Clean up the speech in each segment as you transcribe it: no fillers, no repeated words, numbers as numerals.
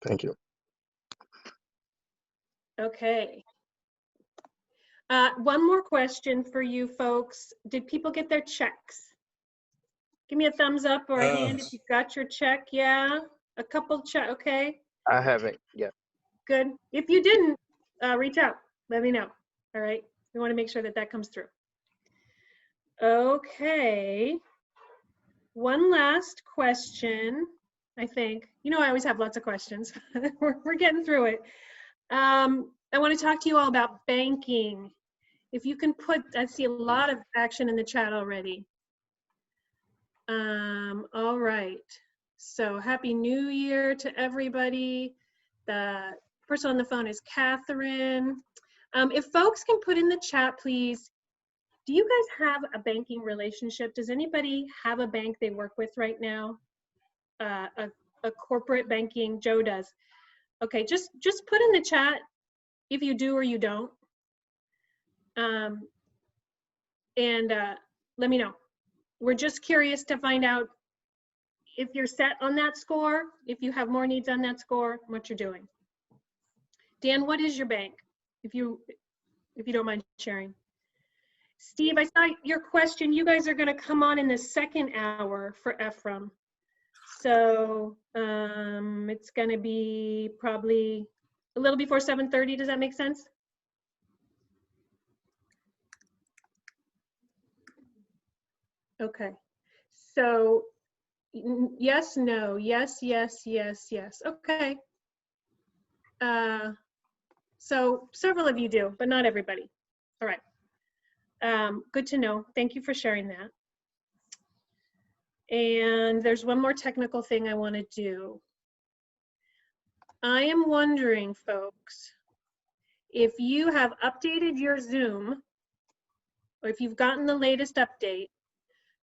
Thank you. Okay. One more question for you folks. Did people get their checks? Give me a thumbs up or a hand if you got your check. Yeah, a couple check. Okay, I haven't yet. good. If you didn't, reach out. Let me know. All right. We want to make sure that that comes through. Okay. One last question, I think. You know, I always have lots of questions. We're getting through it. I want to talk to you all about banking. If you can put, I see a lot of action in the chat already. All right. So happy New Year to everybody. The person on the phone is Catherine. If folks can put in the chat, please. Do you guys have a banking relationship? Does anybody have a bank they work with right now? A corporate banking? Joe does. Okay, just put in the chat if you do or you don't. Let me know. We're just curious to find out if you're set on that score, if you have more needs on that score, what you're doing. Dan, what is your bank? If you don't mind sharing. Steve, I saw your question. You guys are going to come on in the second hour for Ephrem. So it's going to be probably a little before 7:30. Does that make sense? Okay. So yes, no, yes, yes, yes, yes. Okay. So several of you do, but not everybody. All right. Good to know. Thank you for sharing that. And there's one more technical thing I want to do. I am wondering, folks, if you have updated your Zoom, or if you've gotten the latest update,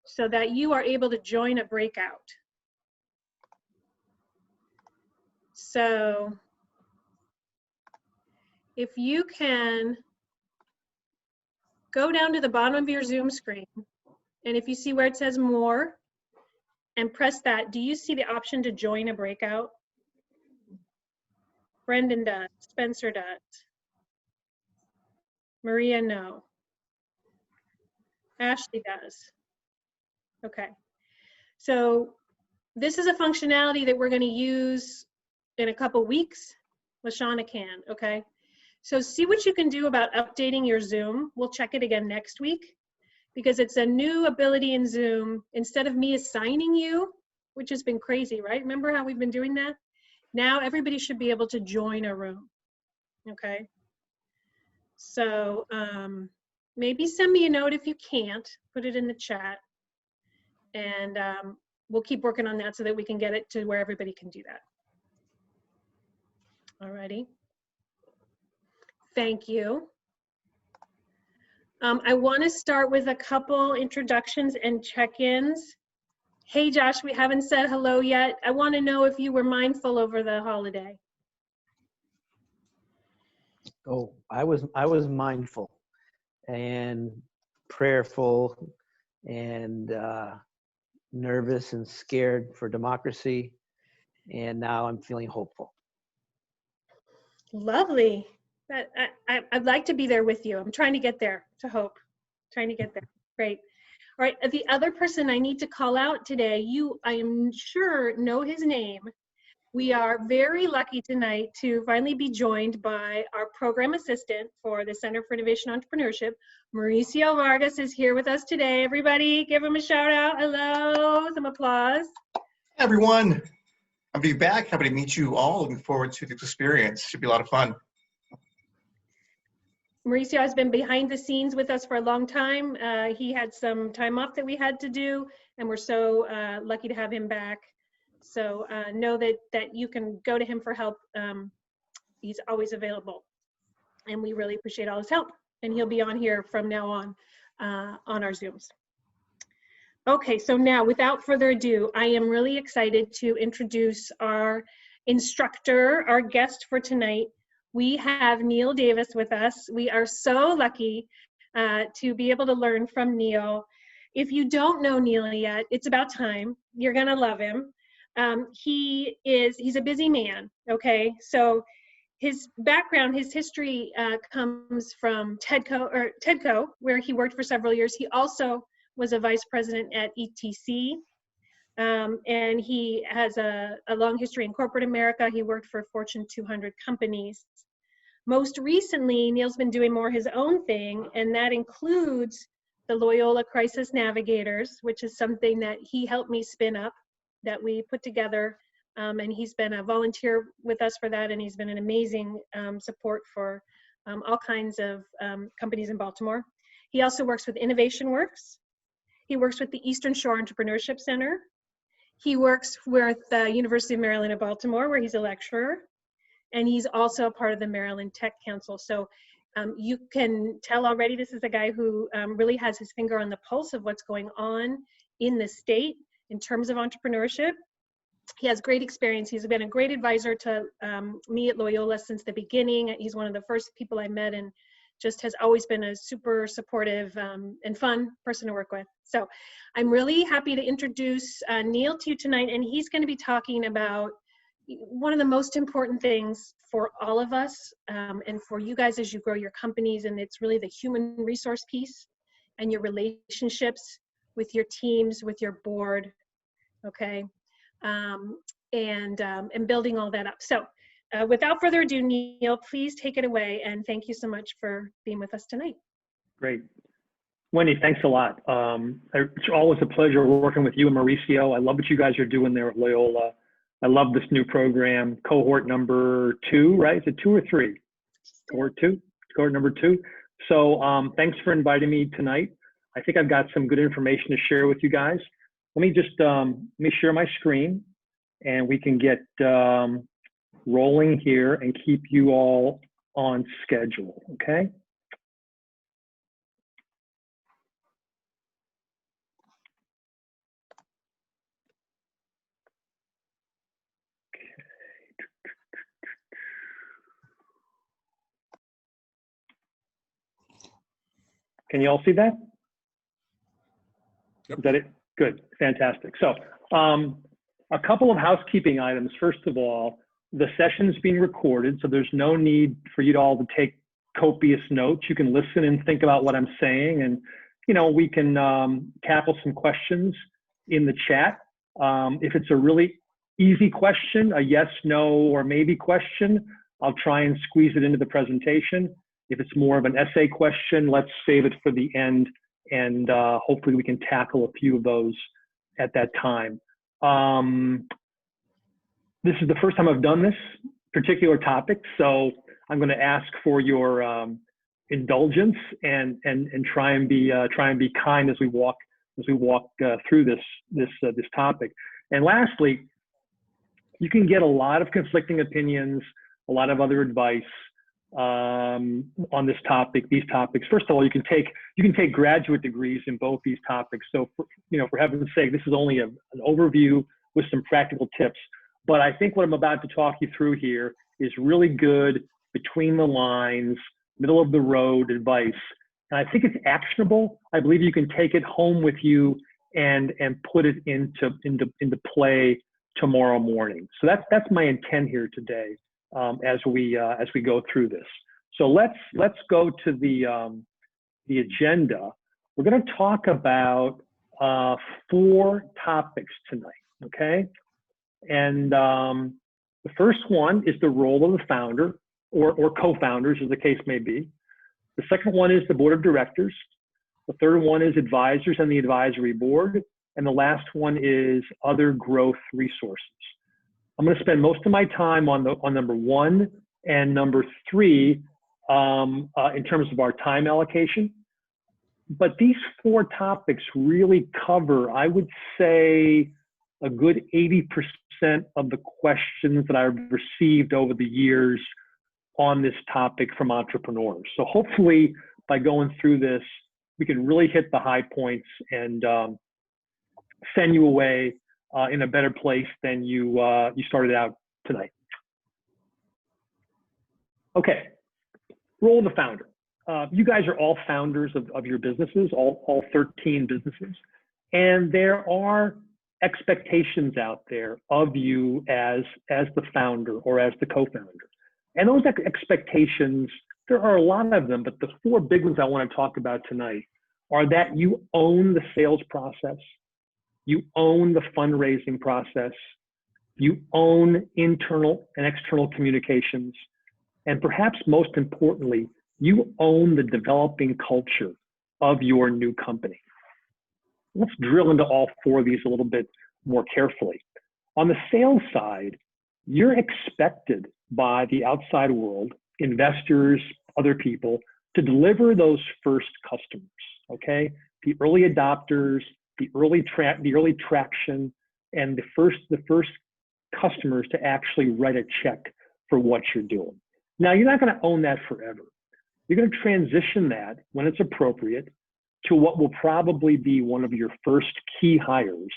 so that you are able to join a breakout. So if you can go down to the bottom of your Zoom screen, and if you see where it says more, and press that, do you see the option to join a breakout? Brendan does, Spencer does. Maria, no. Ashley does. Okay. So this is a functionality that we're going to use in a couple weeks. LaShawna can, okay? So see what you can do about updating your Zoom. We'll check it again next week because it's a new ability in Zoom. Instead of me assigning you, which has been crazy, right? Remember how we've been doing that? Now everybody should be able to join a room, okay? So maybe send me a note if you can't, put it in the chat, and we'll keep working on that so that we can get it to where everybody can do that. Alrighty. Thank you. I want to start with a couple introductions and check-ins. Hey, Josh, we haven't said hello yet. I want to know if you were mindful over the holiday. Oh, I was mindful and prayerful and nervous and scared for democracy. And now I'm feeling hopeful. Lovely. I'd like to be there with you. I'm trying to get there to hope. Trying to get there. Great. All right. The other person I need to call out today, you, I am sure, know his name. We are very lucky tonight to finally be joined by our program assistant for the Center for Innovation Entrepreneurship. Mauricio Vargas is here with us today. Everybody give him a shout out. Hello, some applause. Hey everyone, I'll be back. Happy to meet you all. Looking forward to this experience. Should be a lot of fun. Mauricio has been behind the scenes with us for a long time. He had some time off that we had to do, and we're so lucky to have him back. So know that you can go to him for help. He's always available, and we really appreciate all his help. And he'll be on here from now on our Zooms. Okay, so now without further ado, I am really excited to introduce our instructor, our guest for tonight. We have Neil Davis with us. We are so lucky to be able to learn from Neil. If you don't know Neil yet, it's about time. You're gonna love him. He's a busy man, okay? So his background, his history comes from TEDCO, where he worked for several years. He also was a vice president at ETC, and he has a long history in corporate America. He worked for Fortune 200 companies. Most recently, Neil's been doing more his own thing, and that includes the Loyola Crisis Navigators, which is something that he helped me spin up, that we put together, and he's been a volunteer with us for that, and he's been an amazing support for all kinds of companies in Baltimore. He also works with Innovation Works. He works with the Eastern Shore Entrepreneurship Center. He works with the University of Maryland at Baltimore, where he's a lecturer, and he's also a part of the Maryland Tech Council. So you can tell already this is a guy who really has his finger on the pulse of what's going on in the state in terms of entrepreneurship. He has great experience. He's been a great advisor to me at Loyola since the beginning. He's one of the first people I met and just has always been a super supportive and fun person to work with. So I'm really happy to introduce Neil to you tonight, and he's going to be talking about one of the most important things for all of us and for you guys as you grow your companies, and it's really the human resource piece and your relationships with your teams, with your board, okay, and building all that up. So without further ado, Neil, please take it away, and thank you so much for being with us tonight. Great. Wendy, thanks a lot. It's always a pleasure working with you and Mauricio. I love what you guys are doing there at Loyola. I love this new program, cohort number 2, right? Is it 2 or 3? Cohort 2, cohort number 2. So thanks for inviting me tonight. I think I've got some good information to share with you guys. Let me just let me share my screen, and we can get rolling here and keep you all on schedule, okay? Can you all see that? Yep. Is that it? Good, fantastic. So a couple of housekeeping items. First of all, the session's being recorded, so there's no need for you all to take copious notes. You can listen and think about what I'm saying, and we can tackle some questions in the chat. If it's a really easy question, a yes, no, or maybe question, I'll try and squeeze it into the presentation. If it's more of an essay question, let's save it for the end, and hopefully we can tackle a few of those at that time. This is the first time I've done this particular topic, so I'm going to ask for your indulgence and try and be kind as we walk through this topic. And lastly, you can get a lot of conflicting opinions, a lot of other advice on this topic, these topics. First of all, you can take graduate degrees in both these topics. So for heaven's sake, this is only an overview with some practical tips. But I think what I'm about to talk you through here is really good, between the lines, middle of the road advice. And I think it's actionable. I believe you can take it home with you and put it into play tomorrow morning. So that's my intent here today. As we go through this. So let's go to the agenda. We're going to talk about 4 topics tonight, okay? And the first one is the role of the founder or co-founders, as the case may be. The second one is the board of directors. The third one is advisors and the advisory board. And the last one is other growth resources. I'm going to spend most of my time on number 1 and number 3 in terms of our time allocation. But these 4 topics really cover, I would say, a good 80% of the questions that I've received over the years on this topic from entrepreneurs. So hopefully by going through this, we can really hit the high points and send you away in a better place than you started out tonight. Okay, role of the founder. You guys are all founders of your businesses, all 13 businesses, and there are expectations out there of you as the founder or as the co-founder. And those expectations, there are a lot of them, but the four big ones I want to talk about tonight are that you own the sales process, you own the fundraising process, you own internal and external communications, and perhaps most importantly, you own the developing culture of your new company. Let's drill into all four of these a little bit more carefully. On the sales side, you're expected by the outside world, investors, other people, to deliver those first customers, okay? The early adopters, the early traction, and the first customers to actually write a check for what you're doing. Now, you're not going to own that forever. You're going to transition that when it's appropriate to what will probably be one of your first key hires,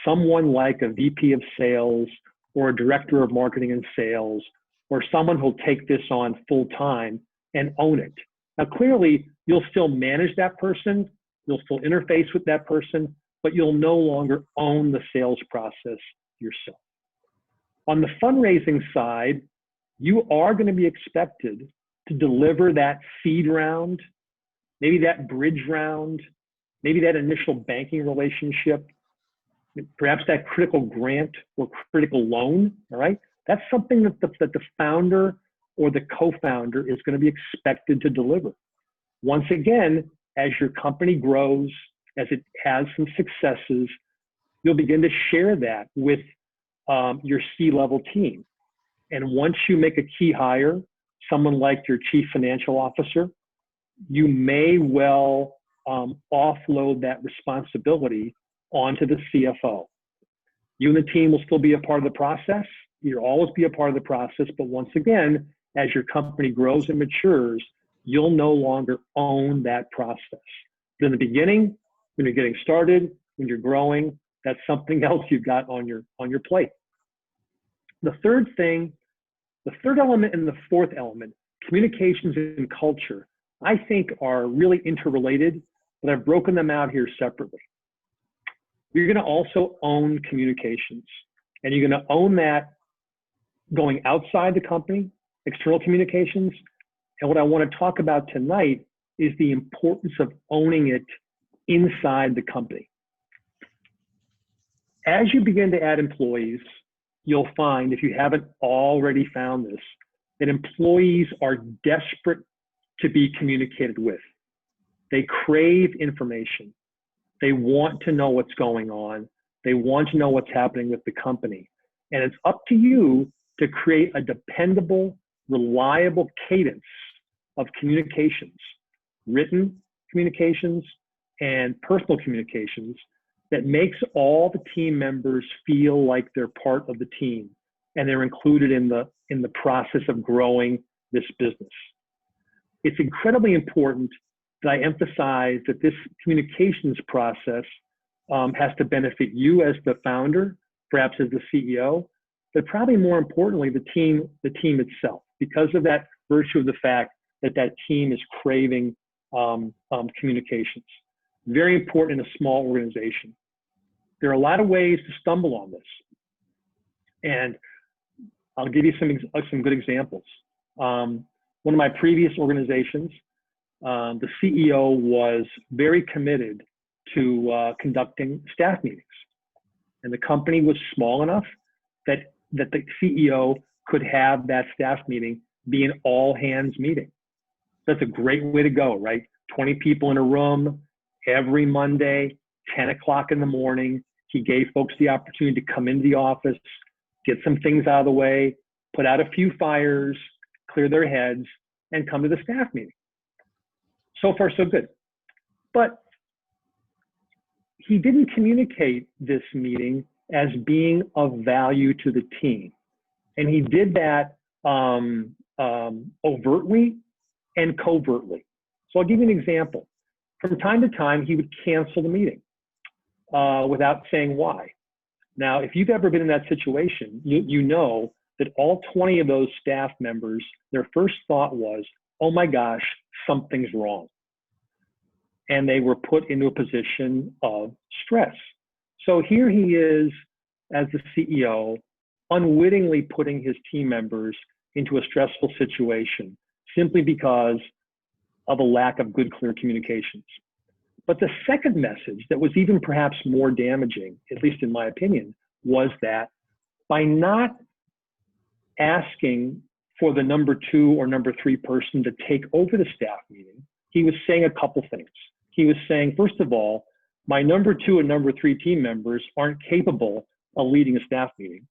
someone like a VP of sales or a director of marketing and sales, or someone who'll take this on full time and own it. Now, clearly, you'll still manage that person, you'll still interface with that person, but you'll no longer own the sales process yourself. On the fundraising side, you are going to be expected to deliver that seed round, maybe that bridge round, maybe that initial banking relationship, perhaps that critical grant or critical loan, all right? That's something that the founder or the co-founder is going to be expected to deliver. Once again, as your company grows, as it has some successes, you'll begin to share that with your C-level team. And once you make a key hire, someone like your chief financial officer, you may well offload that responsibility onto the CFO. You and the team will still be a part of the process. You'll always be a part of the process, but once again, as your company grows and matures, you'll no longer own that process. But in the beginning, when you're getting started, when you're growing, that's something else you've got on your plate. The third element and the fourth element, communications and culture, I think are really interrelated, but I've broken them out here separately. You're going to also own communications, and you're going to own that going outside the company, external communications. And what I want to talk about tonight is the importance of owning it inside the company. As you begin to add employees, you'll find, if you haven't already found this, that employees are desperate to be communicated with. They crave information. They want to know what's going on. They want to know what's happening with the company. And it's up to you to create a dependable, reliable cadence of communications, written communications and personal communications, that makes all the team members feel like they're part of the team and they're included in the process of growing this business. It's incredibly important that I emphasize that this communications process has to benefit you as the founder, perhaps as the CEO, but probably more importantly, the team itself, because of that virtue of the fact that that team is craving communications. Very important in a small organization. There are a lot of ways to stumble on this. And I'll give you some good examples. One of my previous organizations, the CEO was very committed to conducting staff meetings. And the company was small enough that the CEO could have that staff meeting be an all hands meeting. That's a great way to go, right? 20 people in a room every Monday, 10 o'clock in the morning. He gave folks the opportunity to come into the office, get some things out of the way, put out a few fires, clear their heads, and come to the staff meeting. So far, so good. But he didn't communicate this meeting as being of value to the team. And he did that overtly and covertly. So I'll give you an example. From time to time, he would cancel the meeting without saying why. Now, if you've ever been in that situation, you know that all 20 of those staff members, their first thought was, oh my gosh, something's wrong. And they were put into a position of stress. So here he is as the CEO, unwittingly putting his team members into a stressful situation simply because of a lack of good, clear communications. But the second message that was even perhaps more damaging, at least in my opinion, was that by not asking for the number 2 or number 3 person to take over the staff meeting, he was saying a couple things. He was saying, first of all, my number 2 and number 3 team members aren't capable of leading a staff meeting.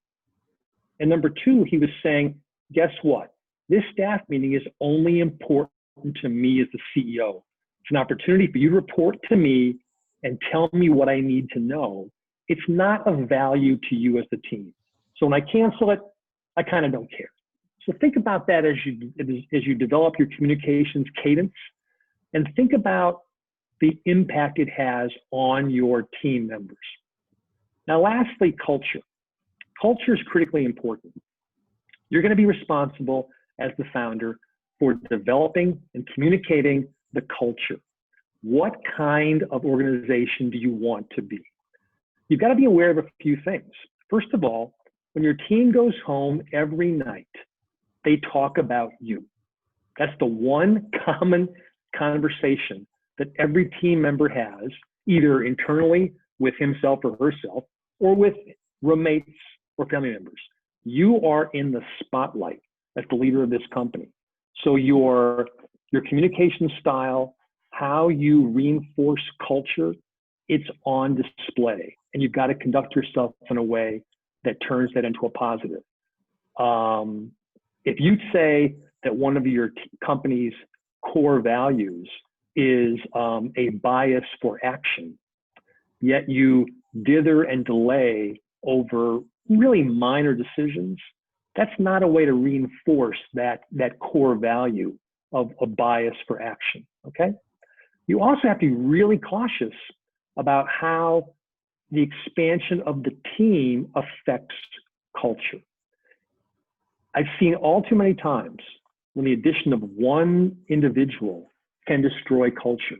And number 2, he was saying, guess what? This staff meeting is only important to me as the CEO. It's an opportunity for you to report to me and tell me what I need to know. It's not of value to you as the team. So when I cancel it, I kind of don't care. So think about that as you develop your communications cadence, and think about the impact it has on your team members. Now, lastly, culture. Culture is critically important. You're going to be responsible as the founder for developing and communicating the culture. What kind of organization do you want to be? You've got to be aware of a few things. First of all, when your team goes home every night, they talk about you. That's the one common conversation that every team member has, either internally with himself or herself, or with roommates or family members. You are in the spotlight as the leader of this company. So your communication style, how you reinforce culture, it's on display. And you've got to conduct yourself in a way that turns that into a positive. If you say that one of your company's core values is a bias for action, yet you dither and delay over really minor decisions, that's not a way to reinforce that core value of a bias for action, okay? You also have to be really cautious about how the expansion of the team affects culture. I've seen all too many times when the addition of one individual can destroy culture.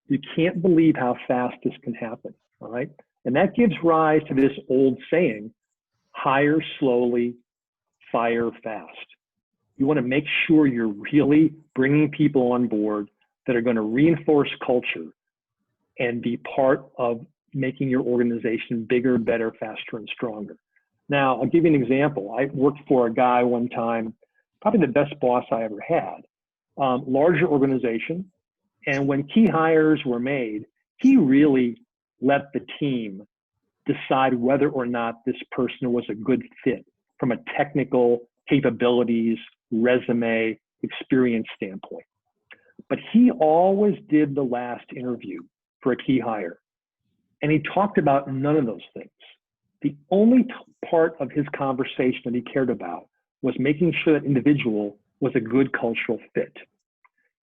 You can't believe how fast this can happen, all right? And that gives rise to this old saying, hire slowly, fire fast. You want to make sure you're really bringing people on board that are going to reinforce culture and be part of making your organization bigger, better, faster, and stronger. Now, I'll give you an example. I worked for a guy one time, probably the best boss I ever had, larger organization. And when key hires were made, he really let the team decide whether or not this person was a good fit from a technical capabilities, resume, experience standpoint. But he always did the last interview for a key hire. And he talked about none of those things. The only part of his conversation that he cared about was making sure that individual was a good cultural fit.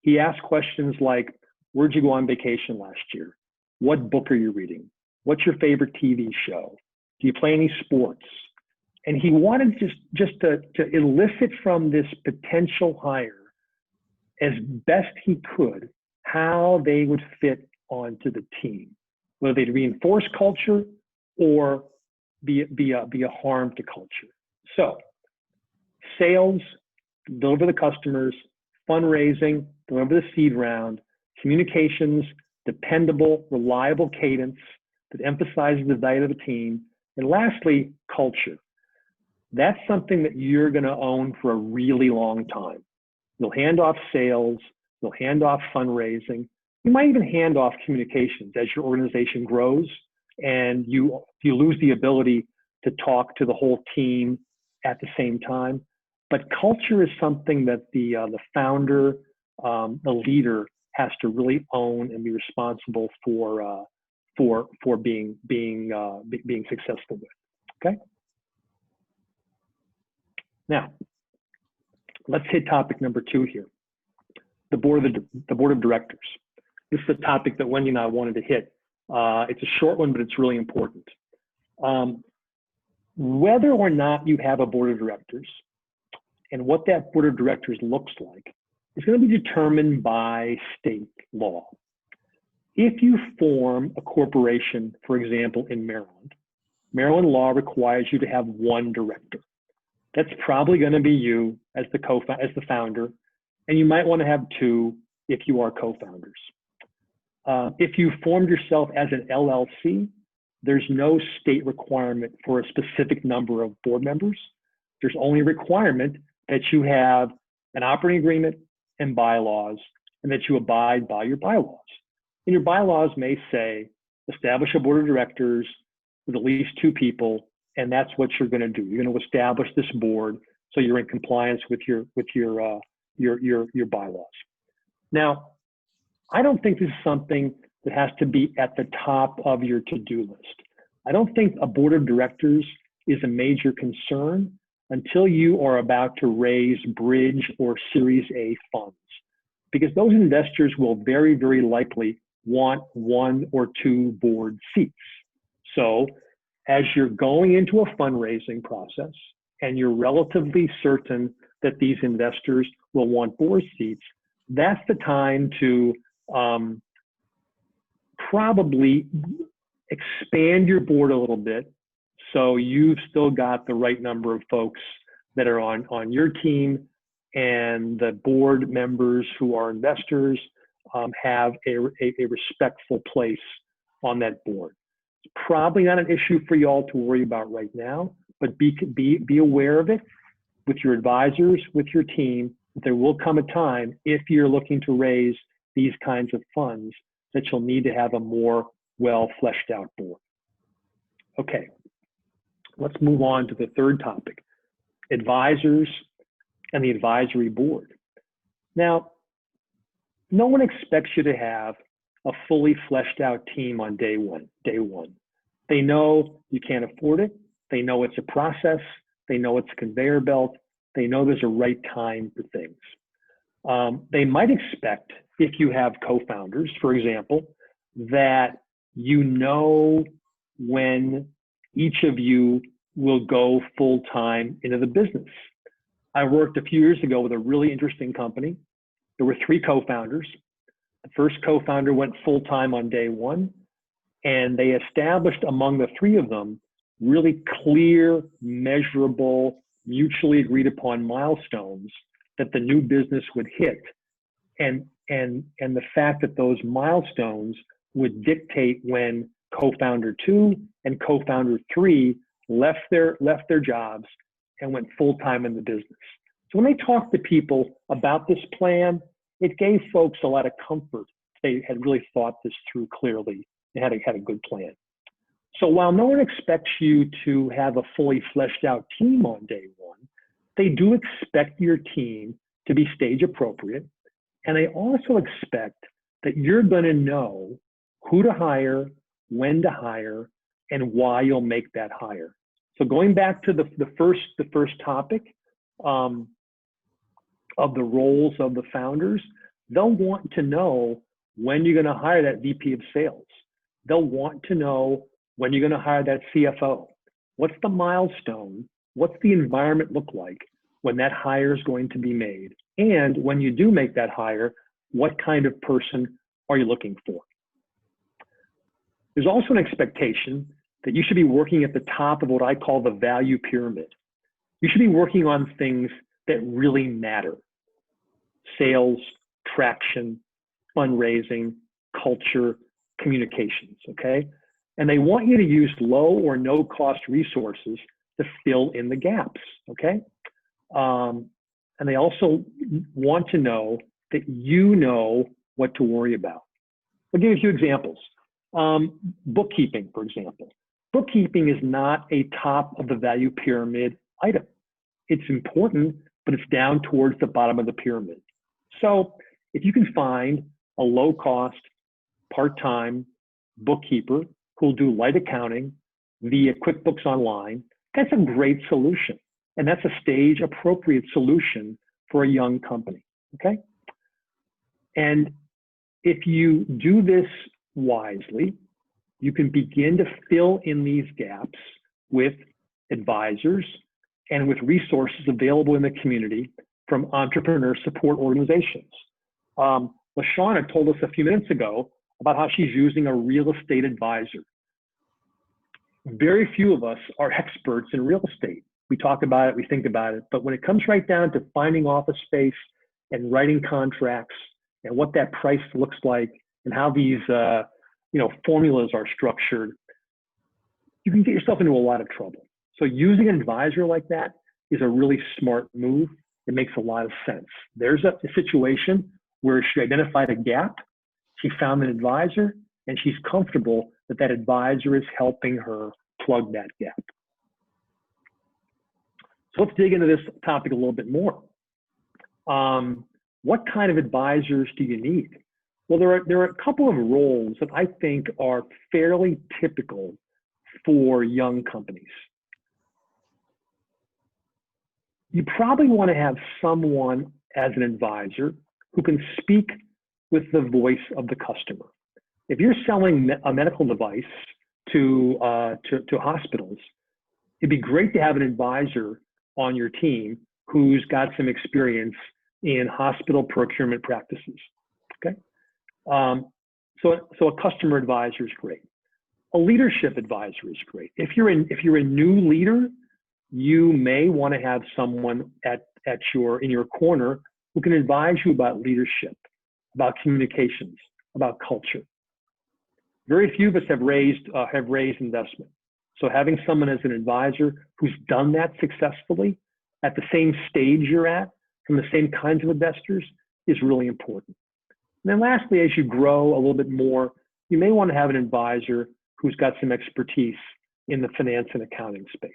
He asked questions like, where'd you go on vacation last year? What book are you reading? What's your favorite TV show? Do you play any sports? And he wanted just to elicit from this potential hire as best he could how they would fit onto the team, whether they'd reinforce culture or be a harm to culture. So sales, deliver the customers, fundraising, deliver the seed round, communications, dependable, reliable cadence that emphasizes the value of the team, and lastly, culture. That's something that you're going to own for a really long time. You'll hand off sales, you'll hand off fundraising, you might even hand off communications as your organization grows and you lose the ability to talk to the whole team at the same time. But culture is something that the founder, the leader, has to really own and be responsible for being successful with. Okay. Now, let's hit topic number 2 here. The board of directors. This is a topic that Wendy and I wanted to hit. It's a short one, but it's really important. Whether or not you have a board of directors and what that board of directors looks like is going to be determined by state law. If you form a corporation, for example, in Maryland, Maryland law requires you to have one director. That's probably going to be you as the founder, and you might want to have two if you are co-founders. If you formed yourself as an LLC, there's no state requirement for a specific number of board members. There's only a requirement that you have an operating agreement and bylaws, and that you abide by your bylaws. And your bylaws may say, establish a board of directors with at least two people, and that's what you're going to do. You're going to establish this board so you're in compliance with your bylaws. Now, I don't think this is something that has to be at the top of your to-do list. I don't think a board of directors is a major concern until you are about to raise bridge or Series A funds, because those investors will very, very likely want one or two board seats. So as you're going into a fundraising process and you're relatively certain that these investors will want board seats, that's the time to probably expand your board a little bit so you've still got the right number of folks that are on your team, and the board members who are investors have a respectful place on that board. It's probably not an issue for y'all to worry about right now, but be aware of it with your advisors, with your team. There will come a time, if you're looking to raise these kinds of funds, that you'll need to have a more well fleshed out board. Okay, let's move on to the third topic, advisors and the advisory board. Now, no one expects you to have a fully fleshed out team on day one. They know you can't afford it. They know it's a process. They know it's a conveyor belt. They know there's a right time for things. They might expect, if you have co-founders, for example, that you know when each of you will go full-time into the business. I worked a few years ago with a really interesting company. There were 3 co-founders. The first co-founder went full-time on day 1, and they established among the 3 of them really clear, measurable, mutually agreed upon milestones that the new business would hit. And the fact that those milestones would dictate when co-founder 2 and co-founder 3 left their jobs and went full-time in the business. So when they talked to people about this plan, it gave folks a lot of comfort. They had really thought this through clearly. They had a good plan. So while no one expects you to have a fully fleshed out team on day 1, they do expect your team to be stage appropriate. And they also expect that you're going to know who to hire, when to hire, and why you'll make that hire. So going back to the first topic of the roles of the founders, they'll want to know when you're going to hire that VP of sales. They'll want to know when you're going to hire that CFO. What's the milestone? What's the environment look like when that hire is going to be made? And when you do make that hire, what kind of person are you looking for? There's also an expectation that you should be working at the top of what I call the value pyramid. You should be working on things that really matter: sales, traction, fundraising, culture, communications, okay? And they want you to use low or no cost resources to fill in the gaps, okay? And they also want to know that you know what to worry about. I'll give you a few examples. Bookkeeping, for example. Bookkeeping is not a top of the value pyramid item. It's important, but it's down towards the bottom of the pyramid. So if you can find a low cost, part-time bookkeeper who'll do light accounting via QuickBooks Online, that's a great solution. And that's a stage appropriate solution for a young company, okay? And if you do this wisely, you can begin to fill in these gaps with advisors and with resources available in the community from entrepreneur support organizations. LaShawna told us a few minutes ago about how she's using a real estate advisor. Very few of us are experts in real estate. We talk about it, we think about it, but when it comes right down to finding office space and writing contracts and what that price looks like and how these formulas are structured, you can get yourself into a lot of trouble. So using an advisor like that is a really smart move. It makes a lot of sense. There's a situation where she identified a gap, she found an advisor, and she's comfortable that that advisor is helping her plug that gap. So let's dig into this topic a little bit more. What kind of advisors do you need? Well, there are a couple of roles that I think are fairly typical for young companies. You probably want to have someone as an advisor who can speak with the voice of the customer. If you're selling a medical device to hospitals, it'd be great to have an advisor on your team who's got some experience in hospital procurement practices. Okay, so a customer advisor is great. A leadership advisor is great. If you're a new leader, you may want to have someone in your corner who can advise you about leadership, about communications, about culture. Very few of us have raised investment. So having someone as an advisor who's done that successfully at the same stage you're at, from the same kinds of investors, is really important. And then lastly, as you grow a little bit more, you may want to have an advisor who's got some expertise in the finance and accounting space.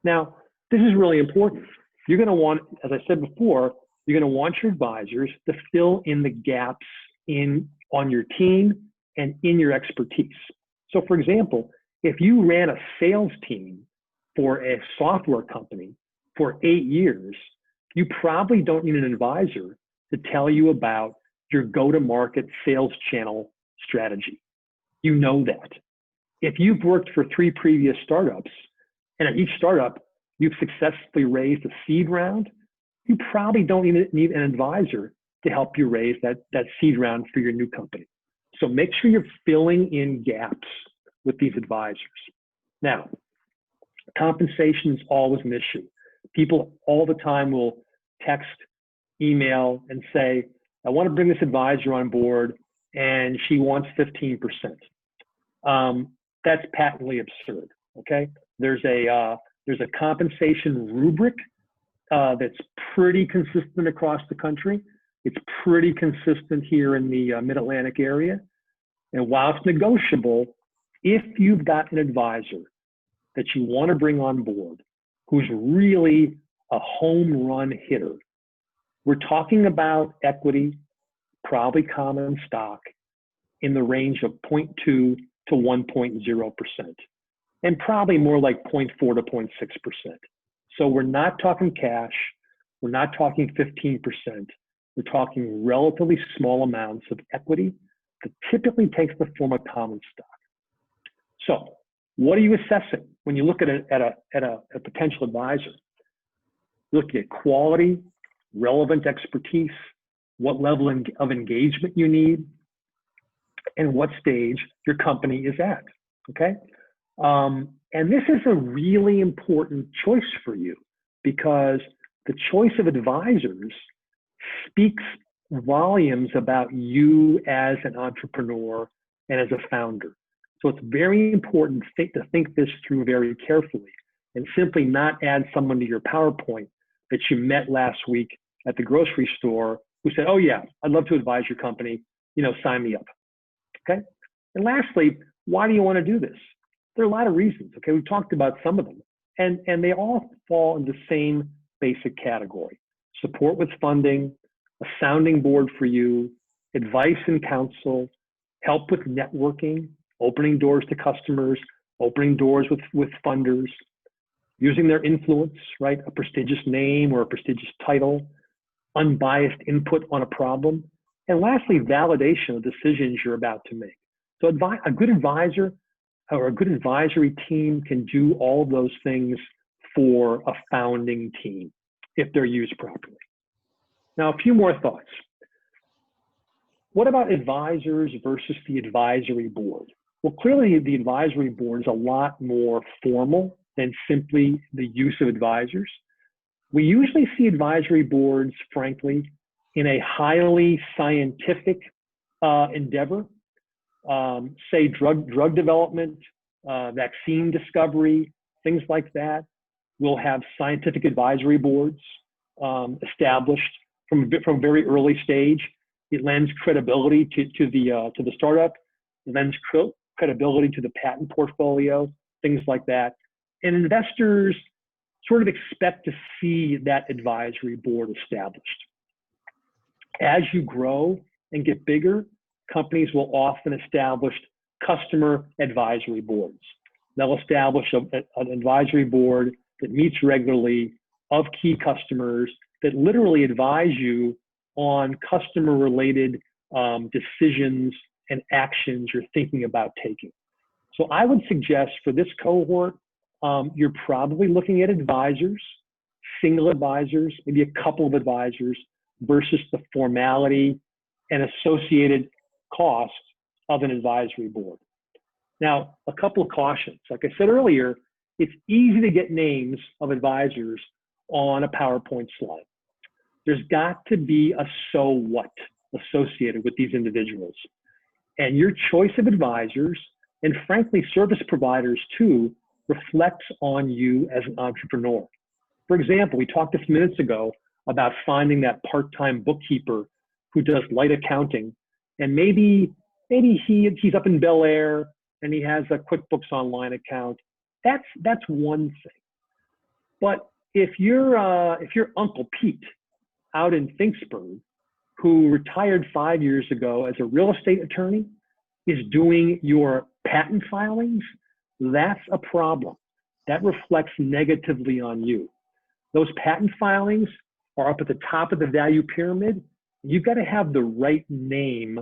Now, this is really important. You're going to want, as I said before, you're going to want your advisors to fill in the gaps on your team and in your expertise. So for example, if you ran a sales team for a software company for 8 years, you probably don't need an advisor to tell you about your go-to-market sales channel strategy. You know that. If you've worked for 3 previous startups, and at each startup you've successfully raised a seed round, you probably don't need an advisor to help you raise that seed round for your new company. So make sure you're filling in gaps with these advisors. Now, compensation is always an issue. People all the time will text, email, and say, I want to bring this advisor on board, and she wants 15%. That's patently absurd, okay? There's a compensation rubric that's pretty consistent across the country. It's pretty consistent here in the Mid-Atlantic area. And while it's negotiable, if you've got an advisor that you want to bring on board who's really a home run hitter, we're talking about equity, probably common stock, in the range of 0.2 to 1.0%, and probably more like 0.4 to 0.6%. So we're not talking cash, we're not talking 15%, we're talking relatively small amounts of equity that typically takes the form of common stock. So what are you assessing when you look at a potential advisor? You're looking at quality, relevant expertise, what level of engagement you need, and what stage your company is at, okay? And this is a really important choice for you because the choice of advisors speaks volumes about you as an entrepreneur and as a founder. So it's very important to think this through very carefully and simply not add someone to your PowerPoint that you met last week at the grocery store who said, oh yeah, I'd love to advise your company, sign me up, okay? And lastly, why do you want to do this? There are a lot of reasons, okay? We've talked about some of them, and they all fall in the same basic category. Support with funding, a sounding board for you, advice and counsel, help with networking, opening doors to customers, opening doors with funders, using their influence, right? A prestigious name or a prestigious title, unbiased input on a problem, and lastly, validation of decisions you're about to make. So a good advisor or a good advisory team can do all of those things for a founding team if they're used properly. Now, a few more thoughts. What about advisors versus the advisory board? Well, clearly the advisory board is a lot more formal than simply the use of advisors. We usually see advisory boards, frankly, in a highly scientific endeavor, say drug development, vaccine discovery, things like that. We'll have scientific advisory boards established from a very early stage. It lends credibility to the startup. It lends credibility to the patent portfolio, things like that. And investors sort of expect to see that advisory board established. As you grow and get bigger, companies will often establish customer advisory boards. They'll establish an advisory board that meets regularly of key customers that literally advise you on customer-related decisions and actions you're thinking about taking. So I would suggest for this cohort, you're probably looking at advisors, single advisors, maybe a couple of advisors, versus the formality and associated cost of an advisory board. Now, a couple of cautions. Like I said earlier, it's easy to get names of advisors on a PowerPoint slide. There's got to be a so what associated with these individuals. And your choice of advisors, and frankly, service providers too, reflects on you as an entrepreneur. For example, we talked a few minutes ago about finding that part-time bookkeeper who does light accounting, and maybe he's up in Bel Air and he has a QuickBooks Online account. That's one thing. But if you're Uncle Pete out in Finksburg, who retired 5 years ago as a real estate attorney, is doing your patent filings, that's a problem. That reflects negatively on you. Those patent filings are up at the top of the value pyramid. You've got to have the right name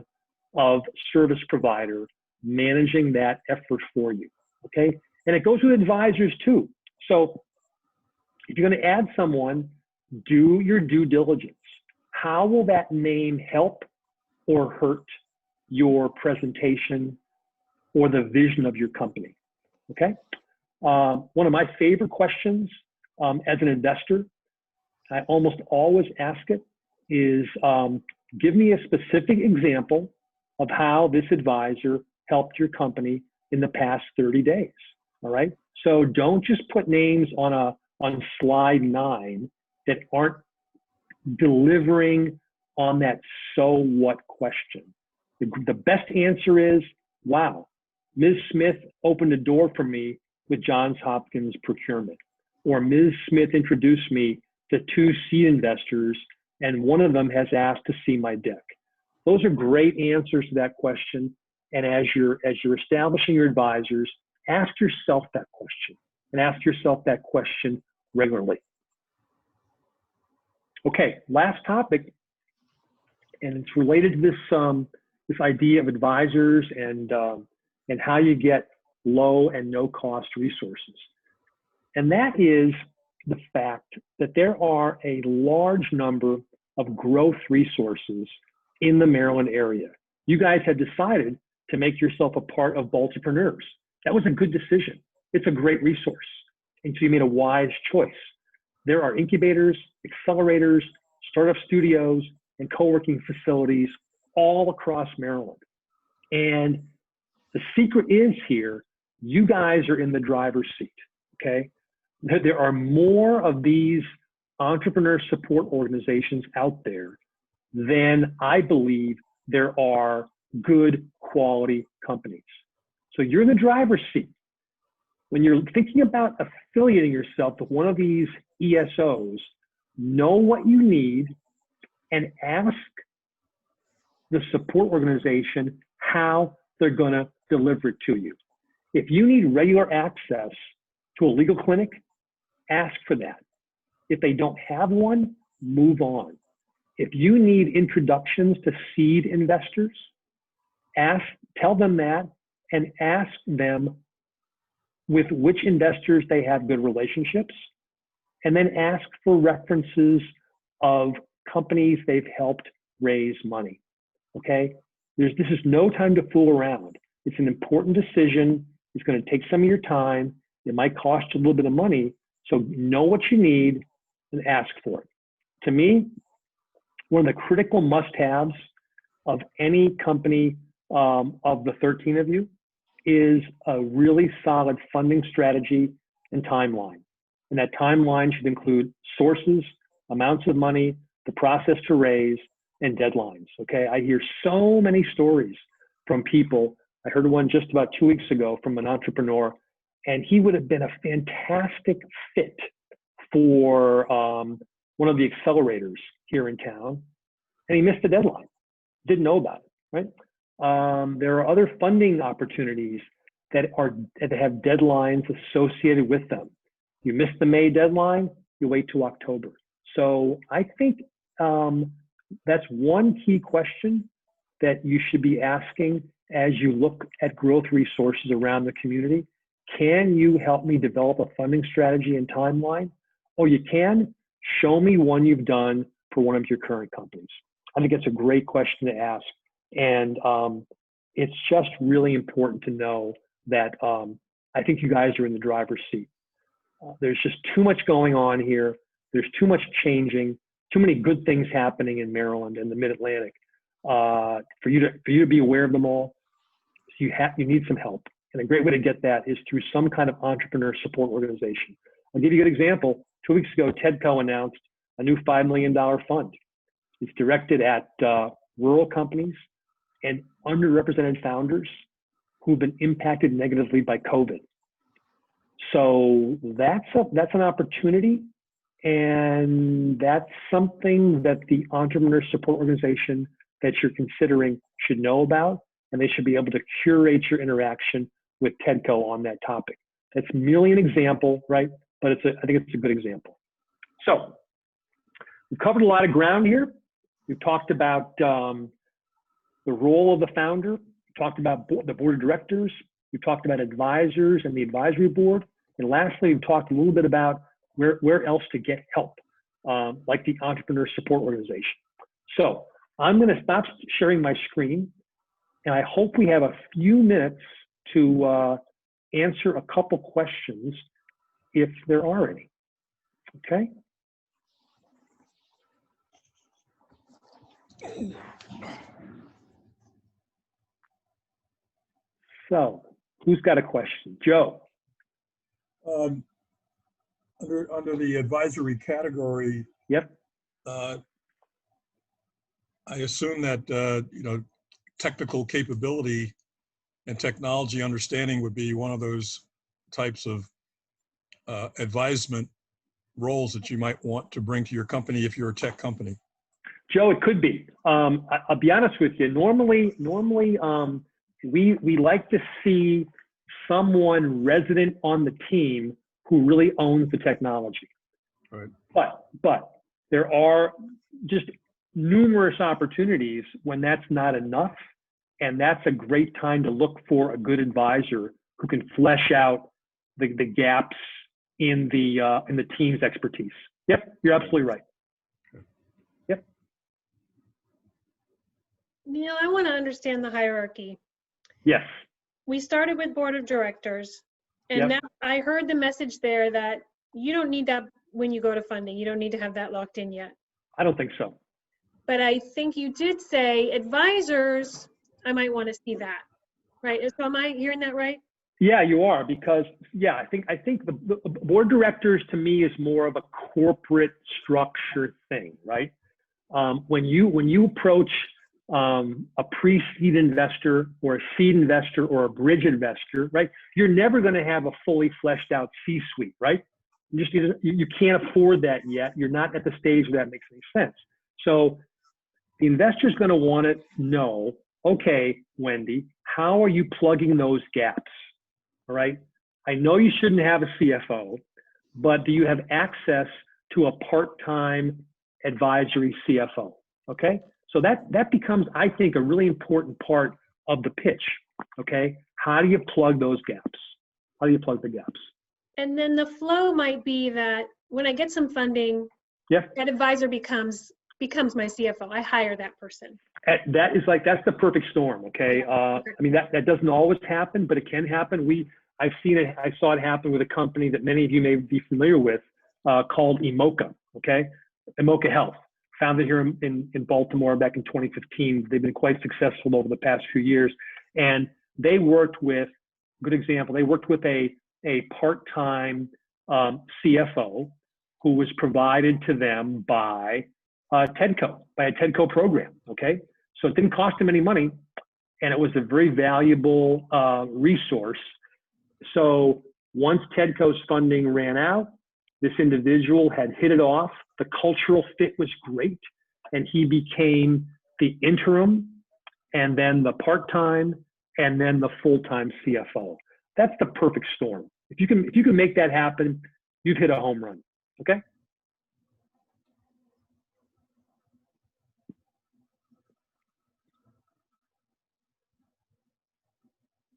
of service provider managing that effort for you, okay? And it goes with advisors too. So if you're going to add someone, do your due diligence. How will that name help or hurt your presentation or the vision of your company, okay? One of my favorite questions as an investor, I almost always ask it, is give me a specific example of how this advisor helped your company in the past 30 days, all right? So don't just put names on slide 9 that aren't delivering on that so what question. The best answer is, wow, Ms. Smith opened a door for me with Johns Hopkins procurement, or Ms. Smith introduced me to 2 seed investors and one of them has asked to see my deck. Those are great answers to that question. And as you're establishing your advisors, ask yourself that question, and ask yourself that question regularly. Okay, last topic, and it's related to this idea of advisors and how you get low and no cost resources. And that is the fact that there are a large number of growth resources in the Maryland area. You guys had decided to make yourself a part of Baltipreneurs. That was a good decision. It's a great resource. And so you made a wise choice. There are incubators, accelerators, startup studios, and co-working facilities all across Maryland. And the secret is here, you guys are in the driver's seat, okay? There are more of these entrepreneur support organizations out there than I believe there are good quality companies. So you're in the driver's seat. When you're thinking about affiliating yourself with one of these ESOs, know what you need and ask the support organization how they're going to deliver it to you. If you need regular access to a legal clinic, ask for that. If they don't have one, move on. If you need introductions to seed investors, tell them that and ask them with which investors they have good relationships, and then ask for references of companies they've helped raise money, okay? This is no time to fool around. It's an important decision. It's going to take some of your time. It might cost you a little bit of money. So know what you need and ask for it. To me, one of the critical must-haves of any company of the 13 of you is a really solid funding strategy and timeline. And that timeline should include sources, amounts of money, the process to raise, and deadlines. Okay, I hear so many stories from people. I heard one just about 2 weeks ago from an entrepreneur, and he would have been a fantastic fit for one of the accelerators here in town, and he missed the deadline, didn't know about it, right? There are other funding opportunities that have deadlines associated with them. You miss the May deadline, you wait till October. So I think that's one key question that you should be asking as you look at growth resources around the community. Can you help me develop a funding strategy and timeline? Or you can show me one you've done for one of your current companies. I think it's a great question to ask. And it's just really important to know that I think you guys are in the driver's seat. There's just too much going on here. There's too much changing, too many good things happening in Maryland and the Mid-Atlantic for you to be aware of them all. So you need some help. And a great way to get that is through some kind of entrepreneur support organization. I'll give you a good example. 2 weeks ago, TEDCO announced a new $5 million fund. It's directed at rural companies and underrepresented founders who've been impacted negatively by COVID. So that's an opportunity, and that's something that the entrepreneur support organization that you're considering should know about, and they should be able to curate your interaction with TEDCO on that topic. That's merely an example, right? But I think it's a good example. So we've covered a lot of ground here. We've talked about the role of the founder. We talked about the board of directors. We talked about advisors and the advisory board. And lastly, we've talked a little bit about where else to get help, like the entrepreneur support organization. So I'm going to stop sharing my screen, and I hope we have a few minutes to answer a couple questions if there are any. Okay. So who's got a question? Joe. Under the advisory category, Yep. I assume that technical capability and technology understanding would be one of those types of advisement roles that you might want to bring to your company if you're a tech company. Joe, it could be. I'll be honest with you. Normally, we like to see someone resident on the team who really owns the technology. Right. But there are just numerous opportunities when that's not enough, and that's a great time to look for a good advisor who can flesh out the gaps in the team's expertise. Yep, you're absolutely right. Yep. Neil, I want to understand the hierarchy. Yes. We started with board of directors, and Yep. now I heard the message there that you don't need that when you go to funding. You don't need to have that locked in yet. I don't think so. But I think you did say advisors, I might want to see that, right? So am I hearing that right? Yeah, you are, because I think the board of directors to me is more of a corporate structure thing, right? When you approach a pre-seed investor or a seed investor or a bridge investor, right? You're never going to have a fully fleshed out C-suite, right? You can't afford that yet. You're not at the stage where that makes any sense. So the investor's going to want to know, okay, Wendy, how are you plugging those gaps? All right. I know you shouldn't have a CFO, but do you have access to a part-time advisory CFO? Okay. So that becomes, I think, a really important part of the pitch. Okay. How do you plug those gaps? How do you plug the gaps? And then the flow might be that when I get some funding, Yeah. that advisor becomes becomes my CFO. I hire that person. That is like, that's the perfect storm. Okay. I mean, that doesn't always happen, but it can happen. I saw it happen with a company that many of you may be familiar with, called Emoca. Okay. Emoca Health, founded here in Baltimore back in 2015. They've been quite successful over the past few years. And they worked with, good example, they worked with a part-time CFO who was provided to them by a TEDCO program, okay? So it didn't cost them any money, and it was a very valuable resource. So once TEDCO's funding ran out, this individual had hit it off. The cultural fit was great, and he became the interim, and then the part-time, and then the full-time CFO. That's the perfect storm. If you can make that happen, you've hit a home run. Okay.